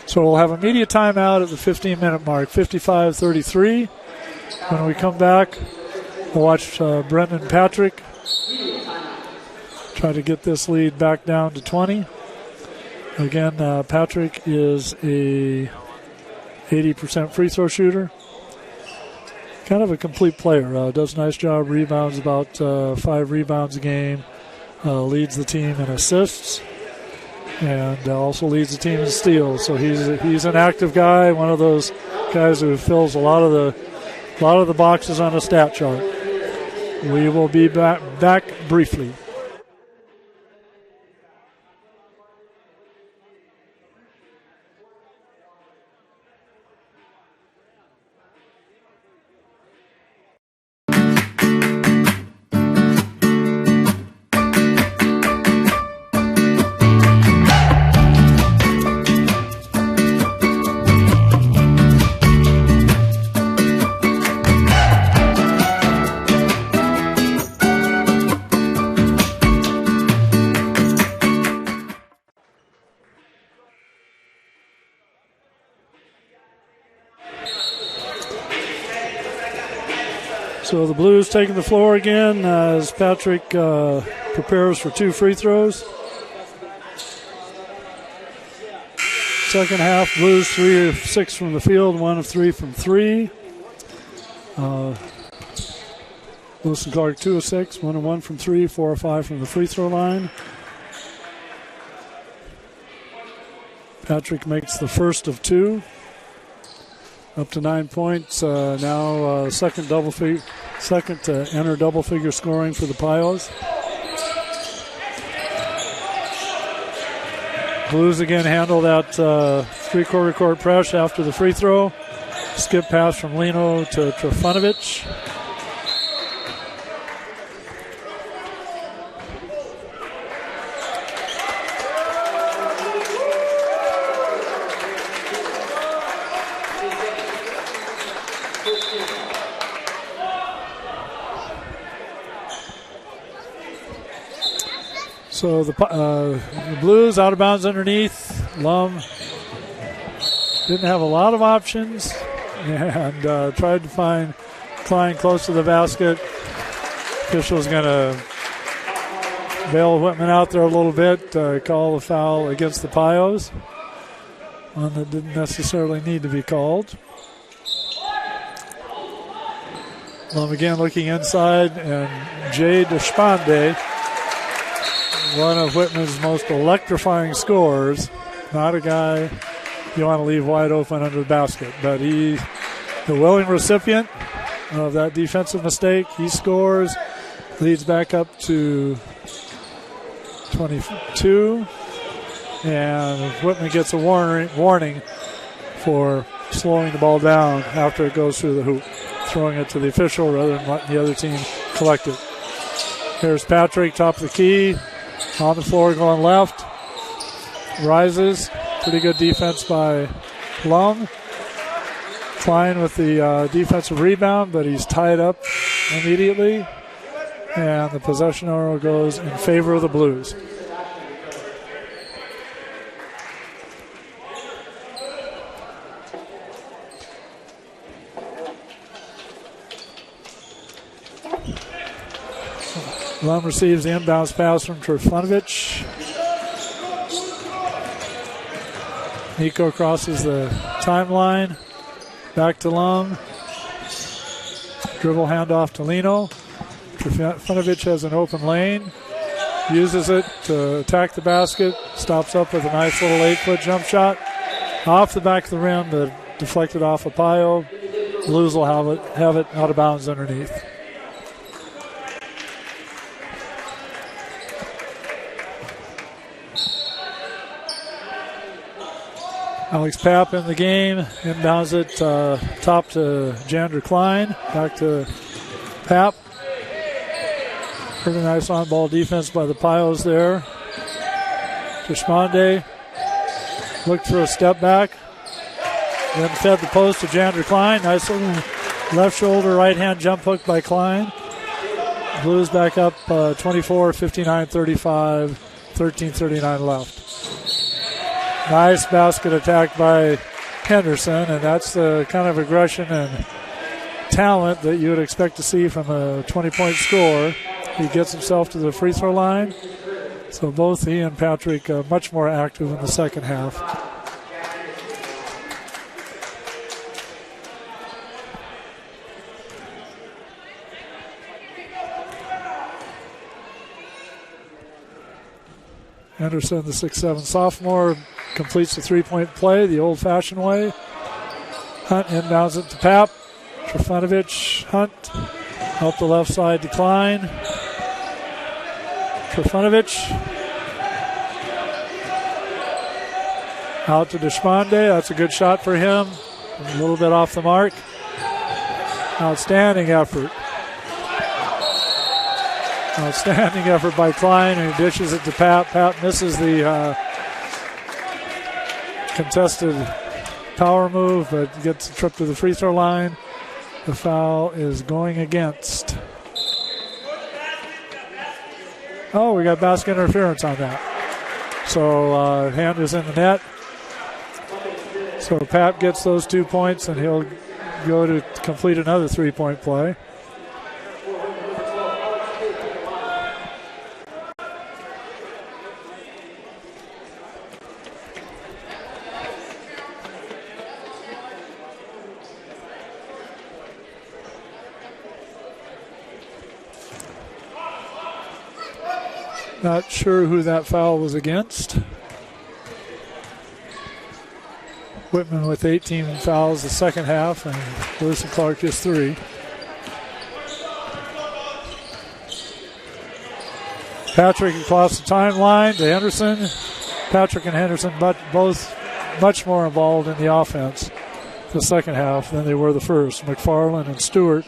Speaker 1: So we'll have a media timeout at the 15-minute mark, 55-33. When we come back, we'll watch Brendan Patrick try to get this lead back down to 20. Again, Patrick is a 80% free throw shooter. Kind of a complete player. Does a nice job, rebounds about 5 rebounds a game. Leads the team in assists. And also leads the team in steals. So he's an active guy, one of those guys who fills a lot of the boxes on a stat chart. We will be back briefly. So the Blues taking the floor again as Patrick prepares for 2 free throws. Second half, Blues 3 of 6 from the field, 1 of 3 from 3. Lewis and Clark 2 of 6, 1 of 1 from 3, 4 of 5 from the free throw line. Patrick makes the first of 2. Up to 9 points. Now second to enter double figure scoring for the Pios. Blues again handle that 3-quarter court press after the free throw. Skip pass from Lino to Trifunovic. So the Blues out of bounds underneath. Lum didn't have a lot of options and tried to find Klein close to the basket. Official's going to bail Whitman out there a little bit, call a foul against the Pios. One that didn't necessarily need to be called. Lum again looking inside, and Jay Deshpande, one of Whitman's most electrifying scorers. Not a guy you want to leave wide open under the basket. But he, the willing recipient of that defensive mistake, he scores, leads back up to 22, and Whitman gets a warning for slowing the ball down after it goes through the hoop, throwing it to the official rather than letting the other team collect it. Here's Patrick, top of the key, on the floor going left, rises, pretty good defense by Lum. Klein with the defensive rebound, but he's tied up immediately, and the possession arrow goes in favor of the Blues. Lum receives the inbounds pass from Trifunovic. Nico crosses the timeline. Back to Lum. Dribble handoff to Lino. Trifunovic has an open lane. Uses it to attack the basket. Stops up with a nice little 8-foot jump shot. Off the back of the rim, but deflected off of Pio. Blues will have it out of bounds underneath. Alex Papp in the game, inbounds it top to Jander Klein, back to Papp. Pretty nice on-ball defense by the Pios there. Deshmonde looked for a step back, then fed the post to Jander Klein. Nice little left shoulder, right-hand jump hook by Klein. Blues back up 24, 59, 35, 13, 39 left. Nice basket attack by Henderson, and that's the kind of aggression and talent that you would expect to see from a 20-point scorer. He gets himself to the free throw line. So both he and Patrick are much more active in the second half. Henderson, the 6'7" sophomore, completes the three-point play the old-fashioned way. Hunt inbounds it to Papp. Trifunovic, Hunt, help the left side decline. Trifunovic. Out to Deshmonde. That's a good shot for him. A little bit off the mark. Outstanding effort. Outstanding effort by Klein, and he dishes it to Papp. Papp misses the contested power move, but gets a trip to the free throw line. The foul is going against. Oh, we got basket interference on that. So hand is in the net. So Papp gets those 2 points, and he'll go to complete another three-point play. Not sure who that foul was against. Whitman with 18 fouls the second half, and Lewis and Clark just 3. Patrick across the timeline to Henderson. Patrick and Henderson both much more involved in the offense the second half than they were the first. McFarland and Stewart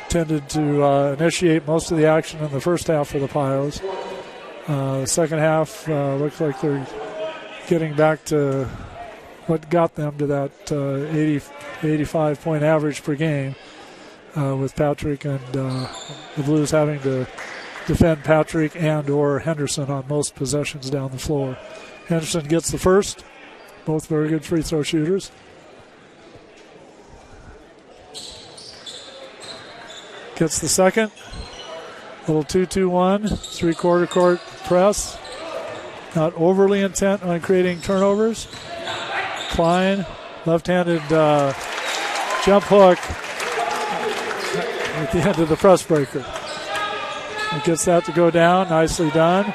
Speaker 1: tended to initiate most of the action in the first half for the Pios. The second half looks like they're getting back to what got them to that 85-point average per game, with Patrick and the Blues having to defend Patrick and or Henderson on most possessions down the floor. Henderson gets the first. Both very good free throw shooters. Gets the second. Little 2-2-1, three-quarter court press. Not overly intent on creating turnovers. Klein, left-handed jump hook at the end of the press breaker. He gets that to go down. Nicely done.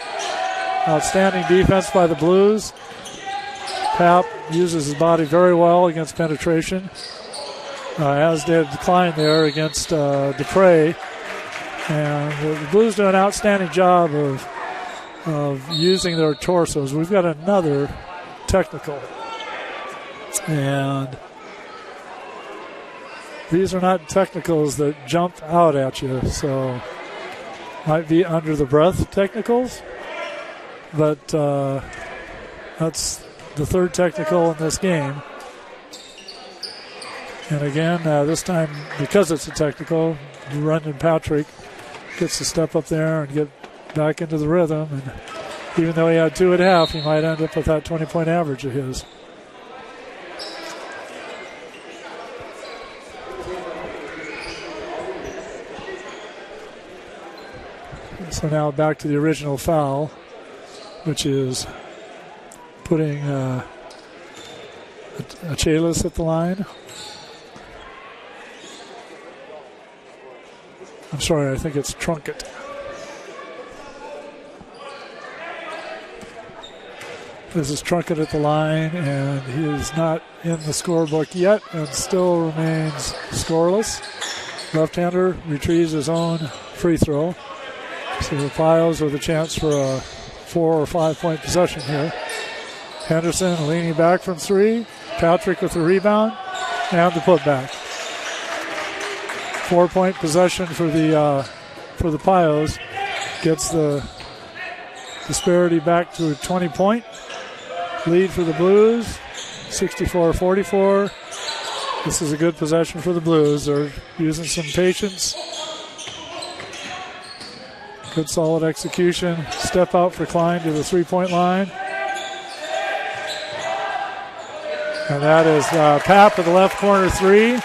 Speaker 1: Outstanding defense by the Blues. Pap uses his body very well against penetration, as did Klein there against Dupre. And the Blues do an outstanding job of using their torsos. We've got another technical. And these are not technicals that jump out at you, so might be under the breath technicals. But that's the third technical in this game. And again, this time, because it's a technical, Brendan Patrick gets to step up there and get back into the rhythm. And even though he had 2.5, he might end up with that 20-point average of his. So now back to the original foul, which is putting Achelis at the line. I'm sorry, I think it's Trunkett. This is Trunkett at the line, and he is not in the scorebook yet and still remains scoreless. Left-hander retrieves his own free throw. So the Pios with a chance for a 4 or 5 point possession here. Henderson leaning back from three. Patrick with the rebound and the putback. 4 point possession for the Pios. Gets the disparity back to a 20-point lead for the Blues. 64-44. This is a good possession for the Blues. They're using some patience. Good solid execution. Step out for Klein to the 3-point line. And that is Pap at the left corner three.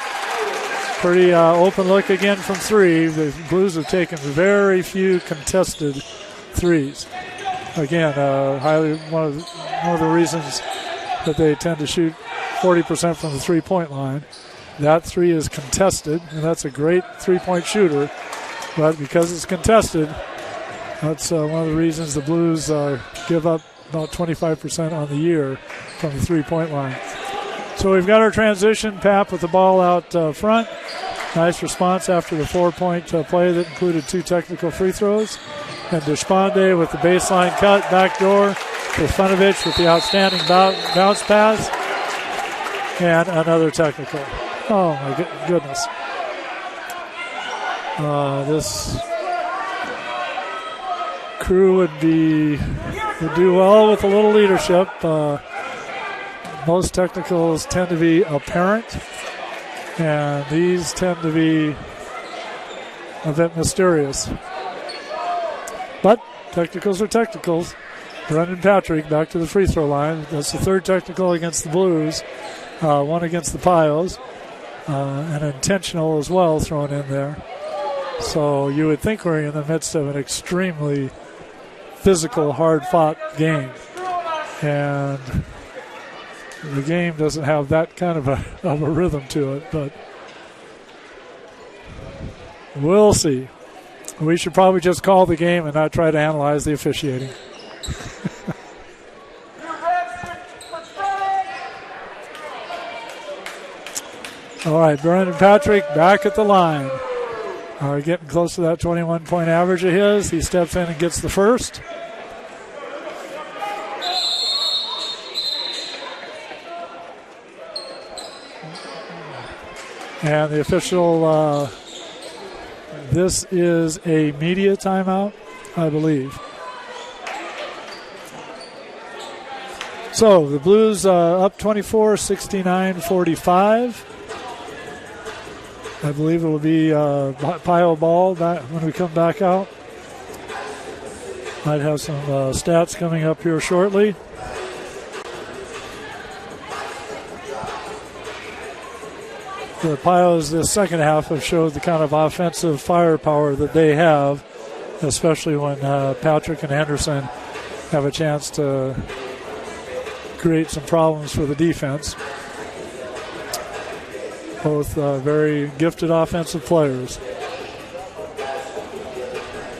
Speaker 1: Pretty open look again from three. The Blues have taken very few contested threes. Again, one of the reasons that they tend to shoot 40% from the 3-point line. That three is contested, and that's a great 3-point shooter. But because it's contested, that's one of the reasons the Blues give up about 25% on the year from the 3-point line. So we've got our transition. Pap with the ball out front. Nice response after the 4-point play that included 2 technical free throws. And Deshpande with the baseline cut, backdoor. Trifunovic with the outstanding bounce pass. And another technical. Oh, my goodness. This crew would do well with a little leadership. Most technicals tend to be apparent, and these tend to be a bit mysterious. But technicals are technicals. Brendan Patrick back to the free throw line. That's the third technical against the Blues, one against the Pios, and intentional as well thrown in there. So you would think we're in the midst of an extremely physical, hard-fought game. And the game doesn't have that kind of a rhythm to it, but we'll see. We should probably just call the game and not try to analyze the officiating. All right, Brendan Patrick back at the line. Getting close to that 21-point average of his. He steps in and gets the first. And the official, this is a media timeout, I believe. So the Blues up 24, 69-45. I believe it will be Pio ball back when we come back out. Might have some stats coming up here shortly. The Pios this second half have showed the kind of offensive firepower that they have, especially when Patrick and Henderson have a chance to create some problems for the defense. Both very gifted offensive players.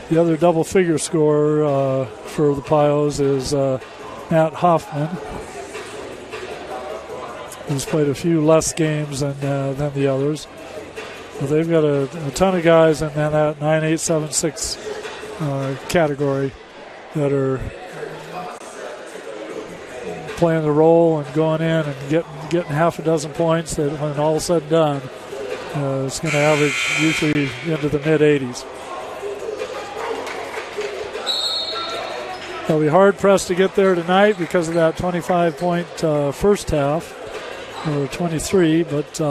Speaker 1: The other double-figure scorer for the Pios is Matt Hoffman. who's played a few less games than the others. But they've got a ton of guys in that 9-8-7-6 category that are playing the role and going in and getting half a dozen points. That when all is said and done, it's going to average usually into the mid-80s. They'll be hard-pressed to get there tonight because of that 25-point first half, or 23, but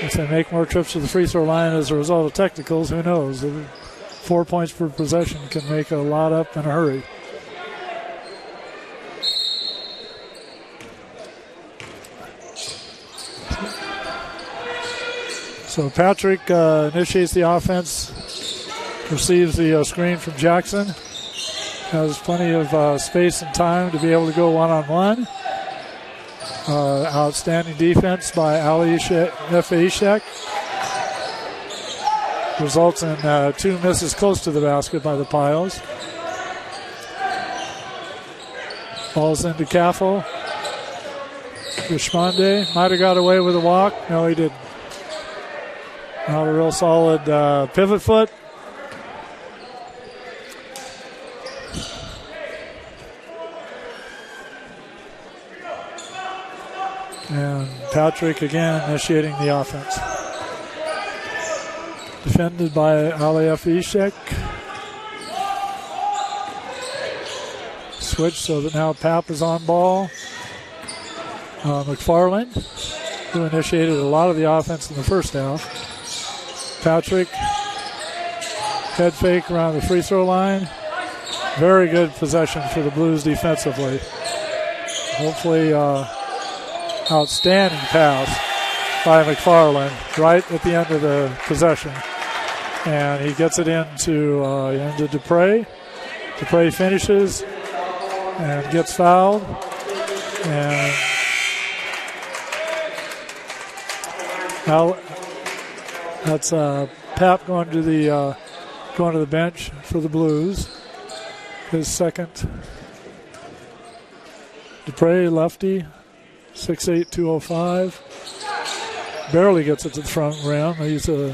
Speaker 1: if they make more trips to the free throw line as a result of technicals, who knows? 4 points per possession can make a lot up in a hurry. So Patrick initiates the offense, receives the screen from Jackson, has plenty of space and time to be able to go one-on-one. Outstanding defense by Ali Efeshek. Results in 2 misses close to the basket by the Piles. Ball's into Caffel. Deshmande might have got away with a walk. No, he didn't. Not a real solid pivot foot. And Patrick again initiating the offense. Defended by Ali Efeshek. Switch so that now Pap is on ball. McFarland, who initiated a lot of the offense in the first half. Patrick, head fake around the free throw line. Very good possession for the Blues defensively. Hopefully, outstanding pass by McFarland right at the end of the possession. And he gets it into Dupre. Dupre finishes and gets fouled. And now that's Pap going to the bench for the Blues. His second. Dupre, lefty, 6'8", 205. Barely gets it to the front rim. He's a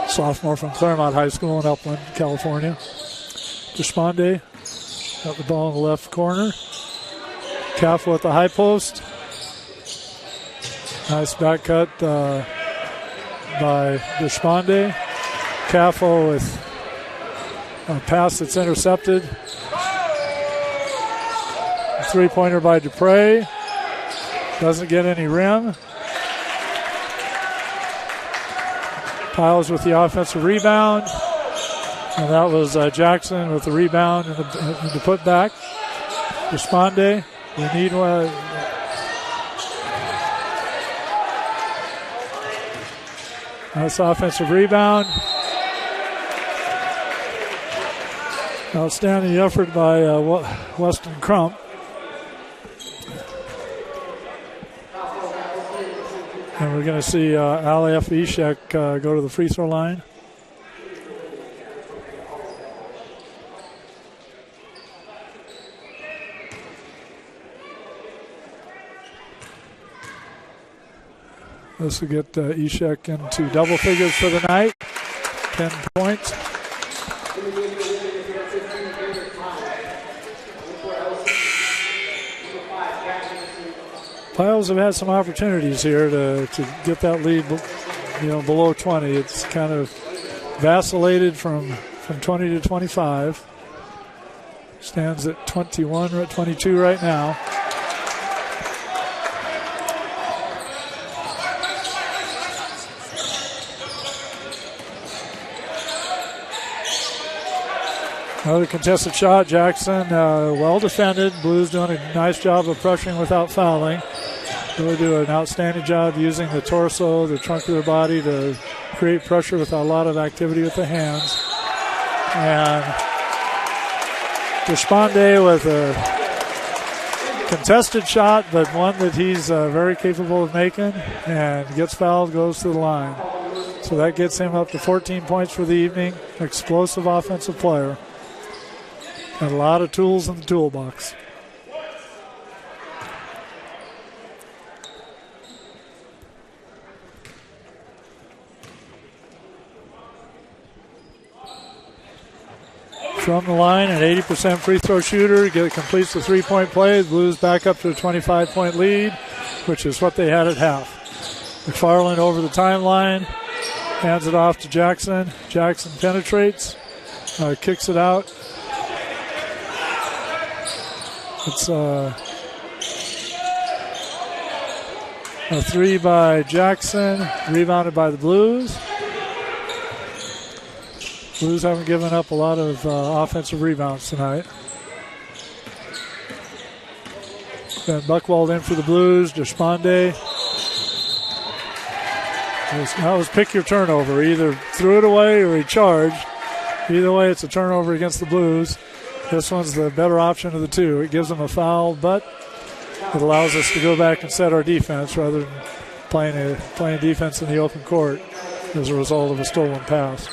Speaker 1: sophomore from Claremont High School in Upland, California. Deshmande got the ball in the left corner. Caffel at the high post. Nice back cut by Deshmande. Caffel with a pass that's intercepted. A three-pointer by Dupre. Doesn't get any rim. Piles with the offensive rebound. And that was Jackson with the rebound and the putback. Deshmande. We need one. Nice offensive rebound. Outstanding effort by Weston Crump. And we're going to see Ali Efeshek go to the free throw line. This will get Ishak into double figures for the night. 10 points. Piles have had some opportunities here to get that lead, below 20. It's kind of vacillated from 20 to 25. Stands at 21 or at 22 right now. Another contested shot. Jackson, well defended. Blues doing a nice job of pressuring without fouling. Really do an outstanding job using the torso, the trunk of their body to create pressure with a lot of activity with the hands. And Deshmande with a contested shot, but one that he's very capable of making, and gets fouled, goes to the line. So that gets him up to 14 points for the evening. Explosive offensive player. Got a lot of tools in the toolbox. From the line, an 80% free throw shooter, completes the three-point play. The Blues back up to a 25-point lead, which is what they had at half. McFarland over the timeline, hands it off to Jackson. Jackson penetrates, kicks it out. It's a three by Jackson, rebounded by the Blues. Blues haven't given up a lot of offensive rebounds tonight. Then Buchwald in for the Blues. Despande. That was pick your turnover. Either threw it away or he charged. Either way, it's a turnover against the Blues. This one's the better option of the two. It gives them a foul, but it allows us to go back and set our defense rather than playing defense in the open court as a result of a stolen pass.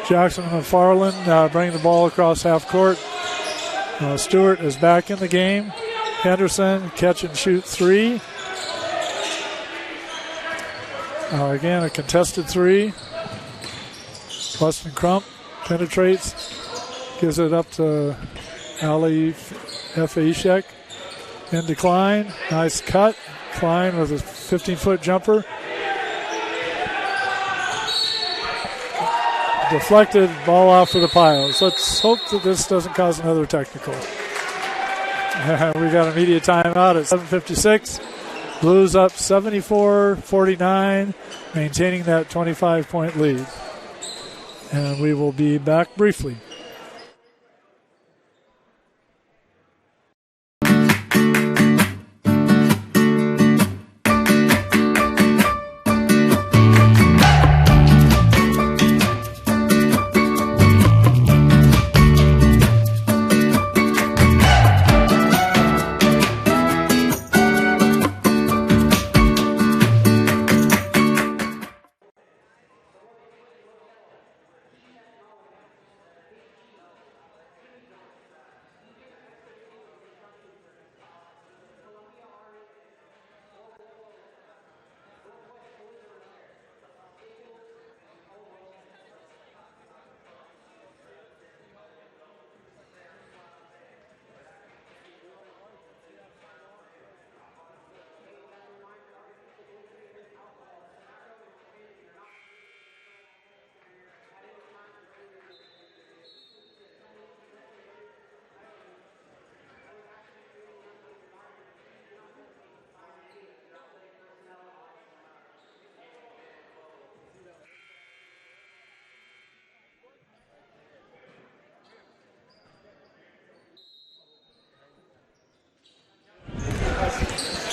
Speaker 1: Jackson and McFarland bring the ball across half court. Stewart is back in the game. Henderson catch and shoot three. Again, a contested three. Weston Crump penetrates, gives it up to Ali Efeishek. In decline, nice cut. Klein with a 15-foot jumper. Deflected, ball off for the Pios. Let's hope that this doesn't cause another technical. We got a media timeout at 7:56. Blues up 74-49, maintaining that 25-point lead. And we will be back briefly.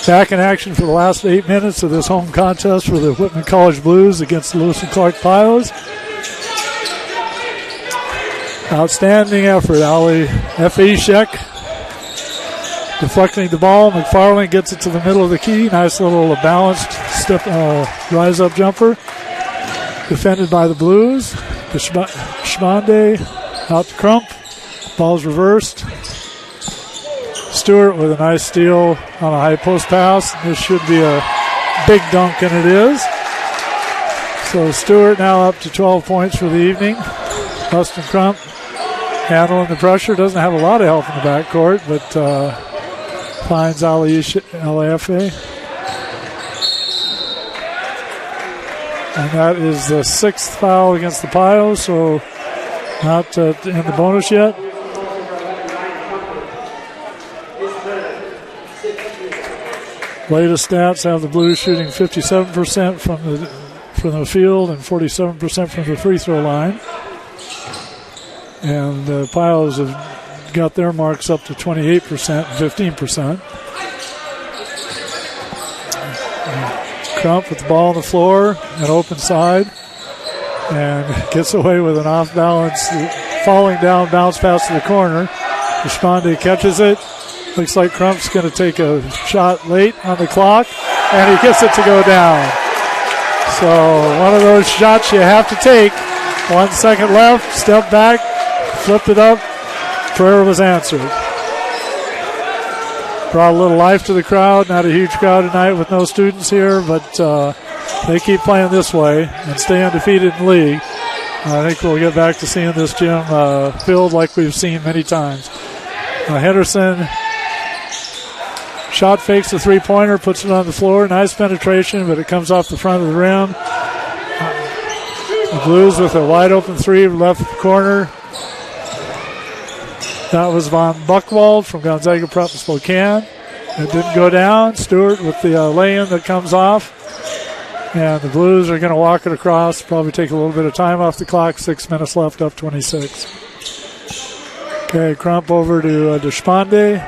Speaker 1: Back in action for the last 8 minutes of this home contest for the Whitman College Blues against the Lewis and Clark Pios. Outstanding effort, Ali Efeishek deflecting the ball. McFarland gets it to the middle of the key. Nice little balanced step, rise-up jumper. Defended by the Blues. Schmande out to Crump. Ball's reversed. Stewart with a nice steal on a high post pass. This should be a big dunk, and it is. So Stewart now up to 12 points for the evening. Weston Crump handling the pressure. Doesn't have a lot of help in the backcourt, but finds Aliafe. And that is the sixth foul against the Pios, so not in the bonus yet. Latest stats have the Blues shooting 57% from the field and 47% from the free throw line. And the Pios have got their marks up to 28% and 15%. Crump with the ball on the floor, an open side, and gets away with an off-balance, falling down, bounce pass to the corner. Despande catches it. Looks like Crump's going to take a shot late on the clock, and he gets it to go down. So one of those shots you have to take. 1 second left, step back, flipped it up. Prayer was answered. Brought a little life to the crowd. Not a huge crowd tonight with no students here, but they keep playing this way and stay undefeated in league. I think we'll get back to seeing this gym filled like we've seen many times. Henderson shot fakes the three-pointer, puts it on the floor. Nice penetration, but it comes off the front of the rim. The Blues with a wide-open three, left corner. That was Von Buchwald from Gonzaga Prep in Spokane. It didn't go down. Stewart with the lay-in that comes off. And the Blues are going to walk it across, probably take a little bit of time off the clock. 6 minutes left, up 26. Okay, Crump over to Deshpande.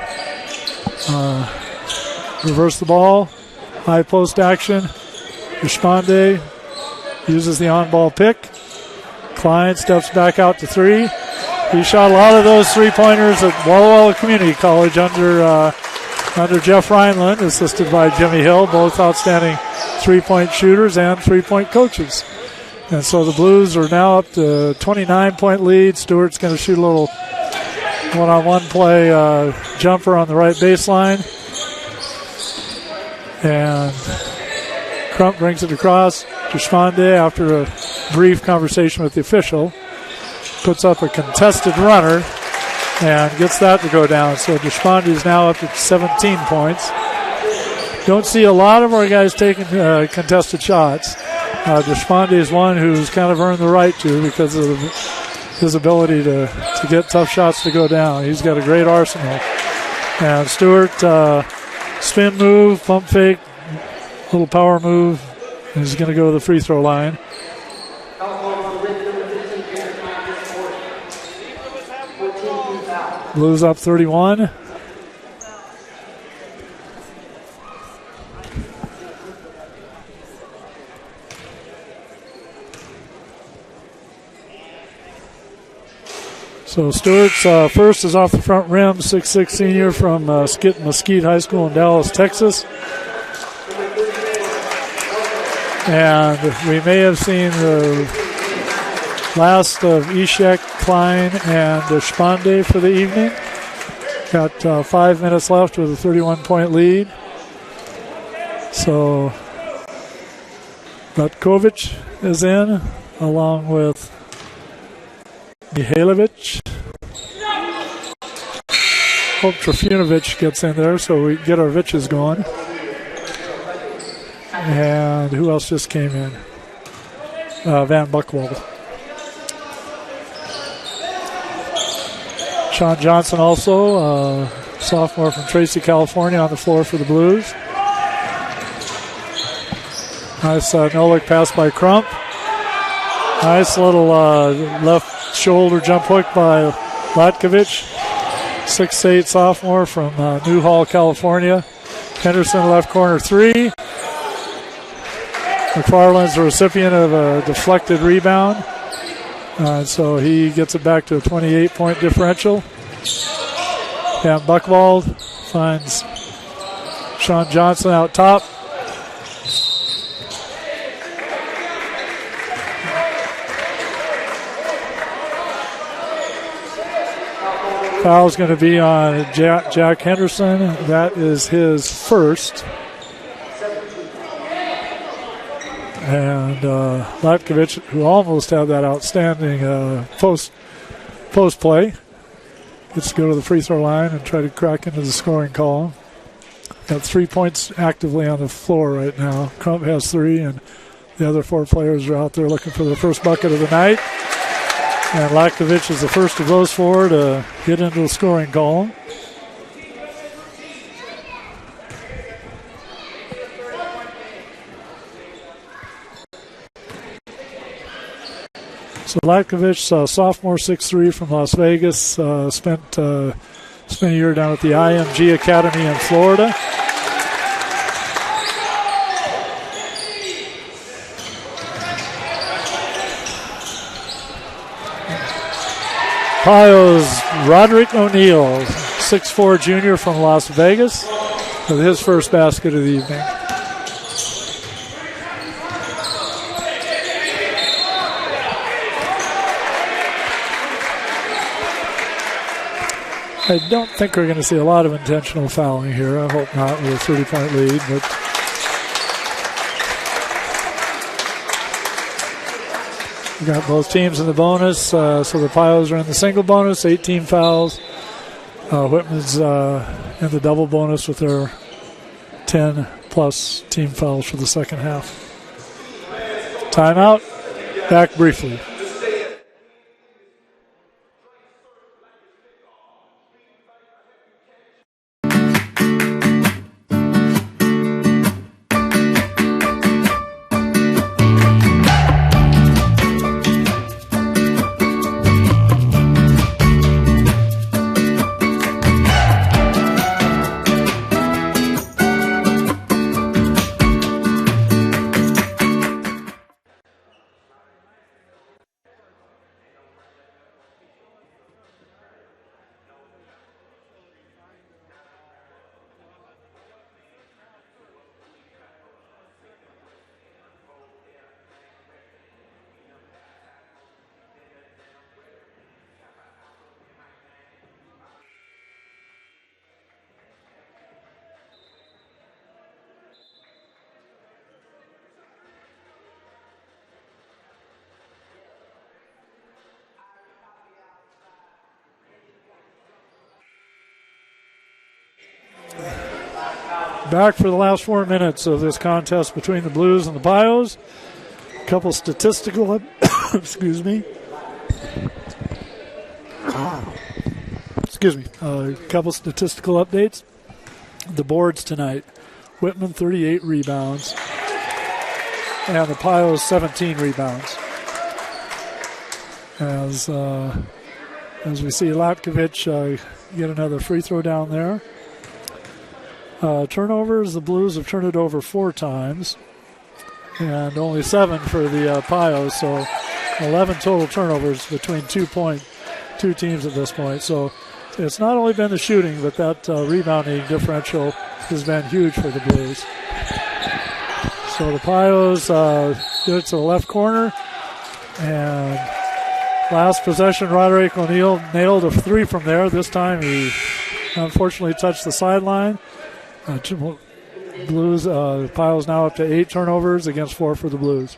Speaker 1: Reverse the ball. High post action. Deshpande uses the on-ball pick. Klein steps back out to three. He shot a lot of those three-pointers at Walla Walla Community College under Jeff Reinland, assisted by Jimmy Hill, both outstanding three-point shooters and three-point coaches. And so the Blues are now up to 29-point lead. Stewart's going to shoot a little one-on-one play jumper on the right baseline. And Crump brings it across. Deshpande, after a brief conversation with the official, puts up a contested runner and gets that to go down. So Deshpande is now up to 17 points. Don't see a lot of our guys taking contested shots. Deshpande is one who's kind of earned the right to because of his ability to get tough shots to go down. He's got a great arsenal. And Stewart, spin move, pump fake, little power move. He's going to go to the free throw line. Blues up 31. So Stewart's first is off the front rim, 6'6" senior from Mesquite High School in Dallas, Texas. And we may have seen the last of Ishak, Klein, and Deshpande for the evening. Got 5 minutes left with a 31-point lead. So Butkovic is in, along with Mihailovic. Hope Trifunovic gets in there so we get our Viches going. And who else just came in? Van Buchwald. Sean Johnson also, sophomore from Tracy, California, on the floor for the Blues. Nice no-look pass by Crump. Nice little left shoulder jump hook by Latkovic. 6'8" sophomore from Newhall, California. Henderson left corner three. McFarland's the recipient of a deflected rebound. So he gets it back to a 28-point differential. Van Buchwald finds Sean Johnson out top. Foul's going to be on Jack Henderson. That is his first. And Latkovic, who almost had that outstanding post play, gets to go to the free throw line and try to crack into the scoring column. Got 3 points actively on the floor right now. Crump has 3, and the other 4 players are out there looking for the first bucket of the night. And Latkovic is the first of those 4 to get into the scoring column. So Latkovic, sophomore, 6'3" from Las Vegas, spent a year down at the IMG Academy in Florida. Ohio's Roderick O'Neal, 6'4" junior from Las Vegas, with his first basket of the evening. I don't think we're going to see a lot of intentional fouling here. I hope not with a 30-point lead. But we got both teams in the bonus, so the Pios are in the single bonus, 18 fouls. Whitman's in the double bonus with their 10-plus team fouls for the second half. Timeout. Back briefly. Back for the last 4 minutes of this contest between the Blues and the Pios. A couple statistical, excuse me. Excuse me. A couple statistical updates. The boards tonight: Whitman 38 rebounds, and the Pios 17 rebounds. As we see Latkovich get another free throw down there. Turnovers, the Blues have turned it over 4 times, and only 7 for the Pios, so 11 total turnovers between 2 teams at this point. So it's not only been the shooting, but that rebounding differential has been huge for the Blues. So the Pios get it to the left corner, and last possession, Roderick O'Neill nailed a 3 from there. This time he unfortunately touched the sideline. Blues, Pios now up to 8 turnovers against 4 for the Blues.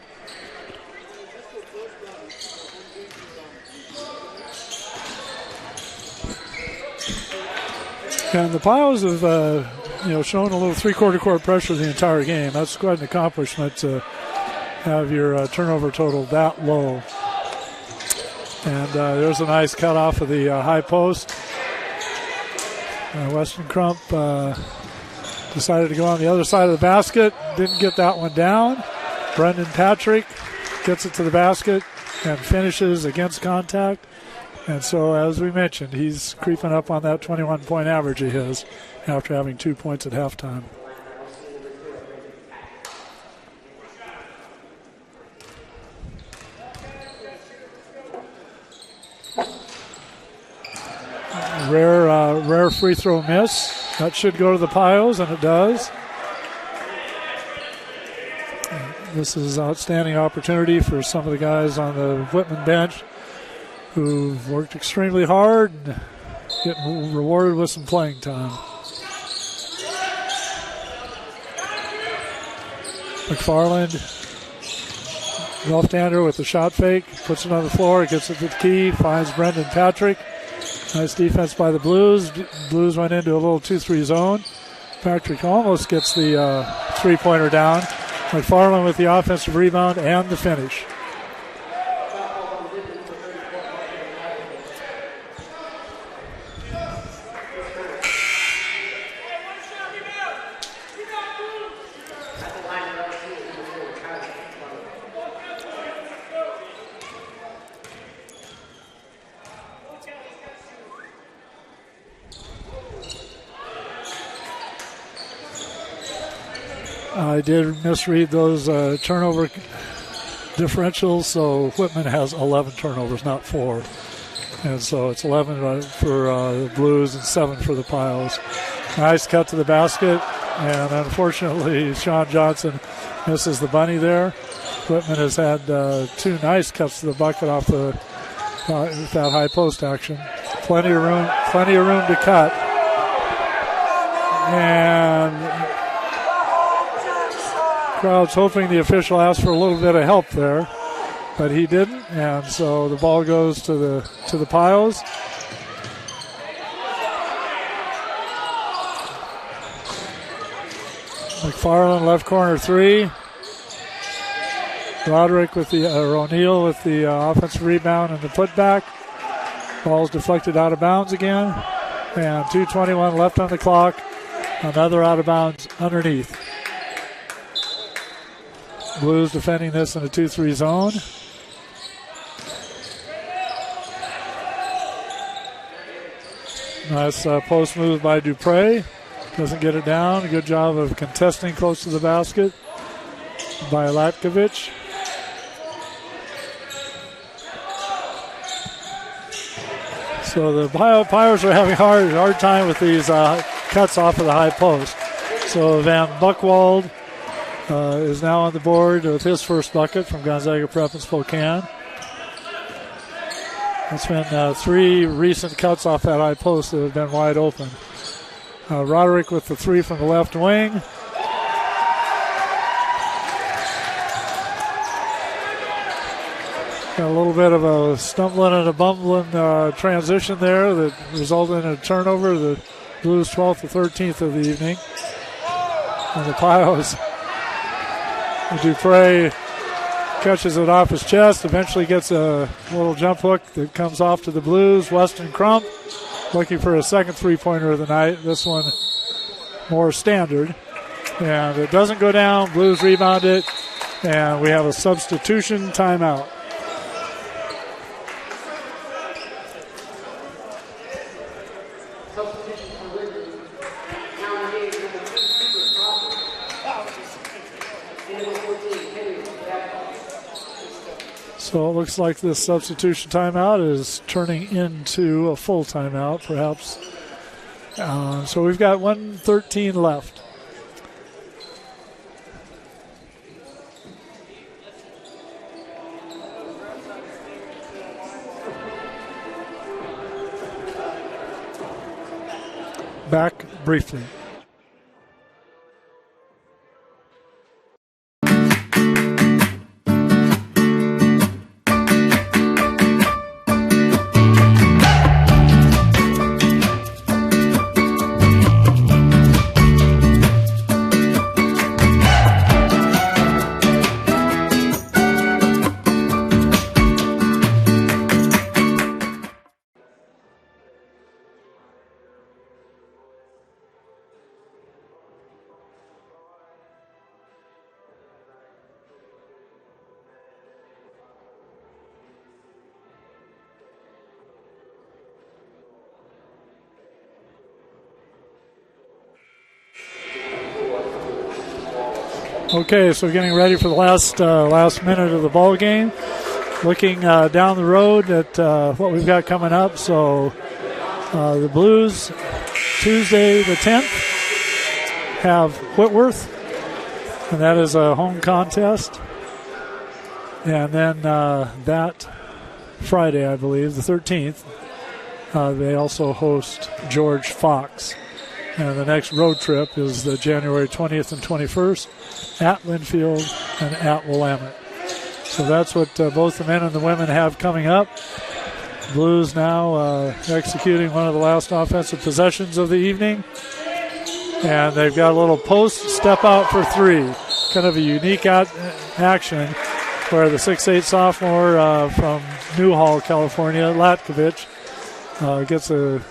Speaker 1: And the Pios have, shown a little three-quarter court pressure the entire game. That's quite an accomplishment to have your turnover total that low. And there's a nice cut off of the high post. Weston Crump decided to go on the other side of the basket. Didn't get that one down. Brendan Patrick gets it to the basket and finishes against contact. And so, as we mentioned, he's creeping up on that 21-point average of his after having 2 points at halftime. Rare free throw miss. That should go to the Pios, and it does. This is an outstanding opportunity for some of the guys on the Whitman bench who've worked extremely hard and getting rewarded with some playing time. McFarland, left-hander with the shot fake, puts it on the floor, gets it to the key, finds Brendan Patrick. Nice defense by the Blues. Blues went into a little 2-3 zone. Patrick almost gets the three-pointer down. McFarland with the offensive rebound and the finish. I did misread those turnover differentials, so Whitman has 11 turnovers, not 4. And so it's 11 for the Blues and 7 for the Pios. Nice cut to the basket, and unfortunately Sean Johnson misses the bunny there. Whitman has had 2 nice cuts to the bucket off that high post action. Plenty of room to cut. And crowd's hoping the official asked for a little bit of help there, but he didn't, and so the ball goes to the Pios. McFarland left corner three. Roderick with the O'Neal with the offensive rebound and the putback. Ball's deflected out of bounds again, and 2:21 left on the clock. Another out of bounds underneath. Blues defending this in a 2-3 zone. Nice post move by Dupre. Doesn't get it down. Good job of contesting close to the basket by Latkovich. So the Pirates are having hard time with these cuts off of the high post. So Van Buchwald is now on the board with his first bucket from Gonzaga Prep in Spokane. It's been 3 recent cuts off that high post that have been wide open. Roderick with the 3 from the left wing. Got a little bit of a stumbling and a bumbling transition there that resulted in a turnover. The Blues 12th to 13th of the evening. And the Pios, Dupre catches it off his chest, eventually gets a little jump hook that comes off to the Blues. Weston Crump looking for a second three-pointer of the night. This one more standard. And it doesn't go down. Blues rebound it. And we have a substitution timeout. So it looks like this substitution timeout is turning into a full timeout, perhaps. So we've got 1:13 left. Back briefly. Okay, so getting ready for the last minute of the ball game. Looking down the road at what we've got coming up. So the Blues, Tuesday the 10th, have Whitworth, and that is a home contest. And then that Friday, I believe, the 13th, they also host George Fox. And the next road trip is the January 20th and 21st at Linfield and at Willamette. So that's what both the men and the women have coming up. Blues now executing one of the last offensive possessions of the evening. And they've got a little post step out for 3. Kind of a unique action where the 6'8 sophomore from Newhall, California, Latkovich, gets a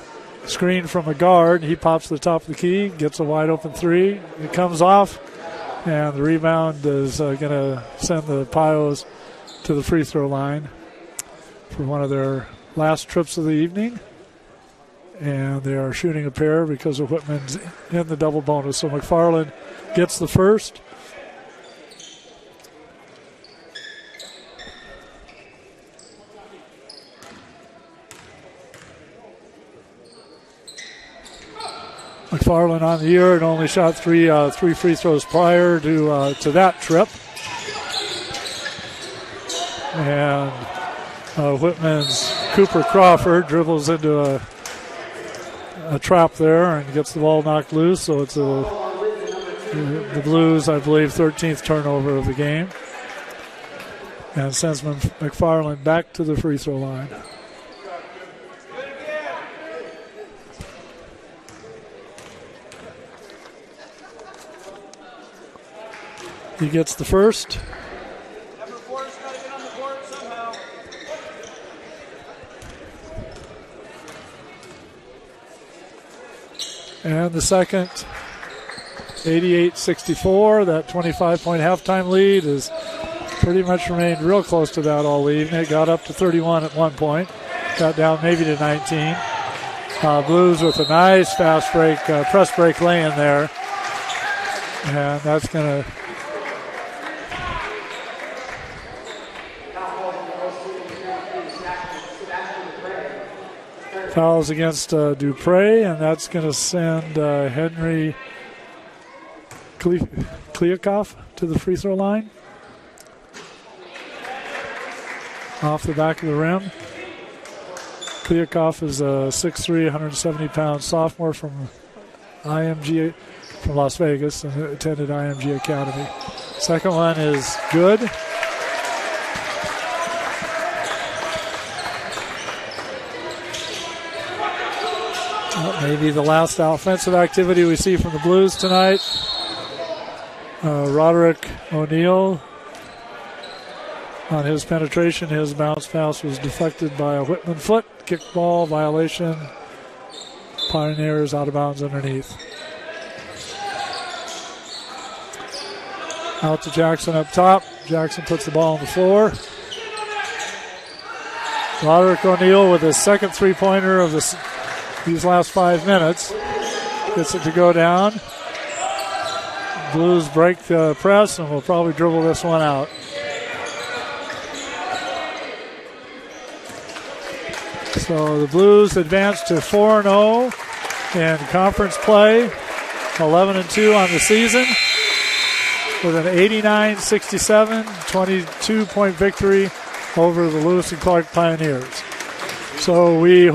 Speaker 1: screen from a guard. He pops to the top of the key, gets a wide open 3. It comes off, and the rebound is going to send the Pios to the free throw line for one of their last trips of the evening. And they are shooting a pair because of Whitman's in the double bonus. So McFarland gets the first. McFarland on the year and only shot three free throws prior to that trip. And Whitman's Cooper Crawford dribbles into a trap there and gets the ball knocked loose. So it's the Blues, I believe, 13th turnover of the game. And sends McFarland back to the free throw line. He gets the first.
Speaker 2: Number 4's got to get on the board somehow.
Speaker 1: And the second, 88-64. That 25-point halftime lead has pretty much remained real close to that all evening. It got up to 31 at one point. Got down maybe to 19. Blues with a nice fast break, press break lay in there. And that's going to fouls against Dupre, and that's going to send Henry Kliakov to the free throw line. Off the back of the rim. Kliakov is a 6'3", 170-pound sophomore from IMG, from Las Vegas, and attended IMG Academy. Second one is good. Maybe the last offensive activity we see from the Blues tonight. Roderick O'Neal, on his penetration, his bounce pass was deflected by a Whitman foot. Kickball violation. Pioneers out of bounds underneath. Out to Jackson up top. Jackson puts the ball on the floor. Roderick O'Neal with his second three-pointer of these last 5 minutes. Gets it to go down. Blues break the press and will probably dribble this one out. So the Blues advance to 4-0 in conference play, 11-2 on the season, with an 89-67 22-point victory over the Lewis and Clark Pioneers. So we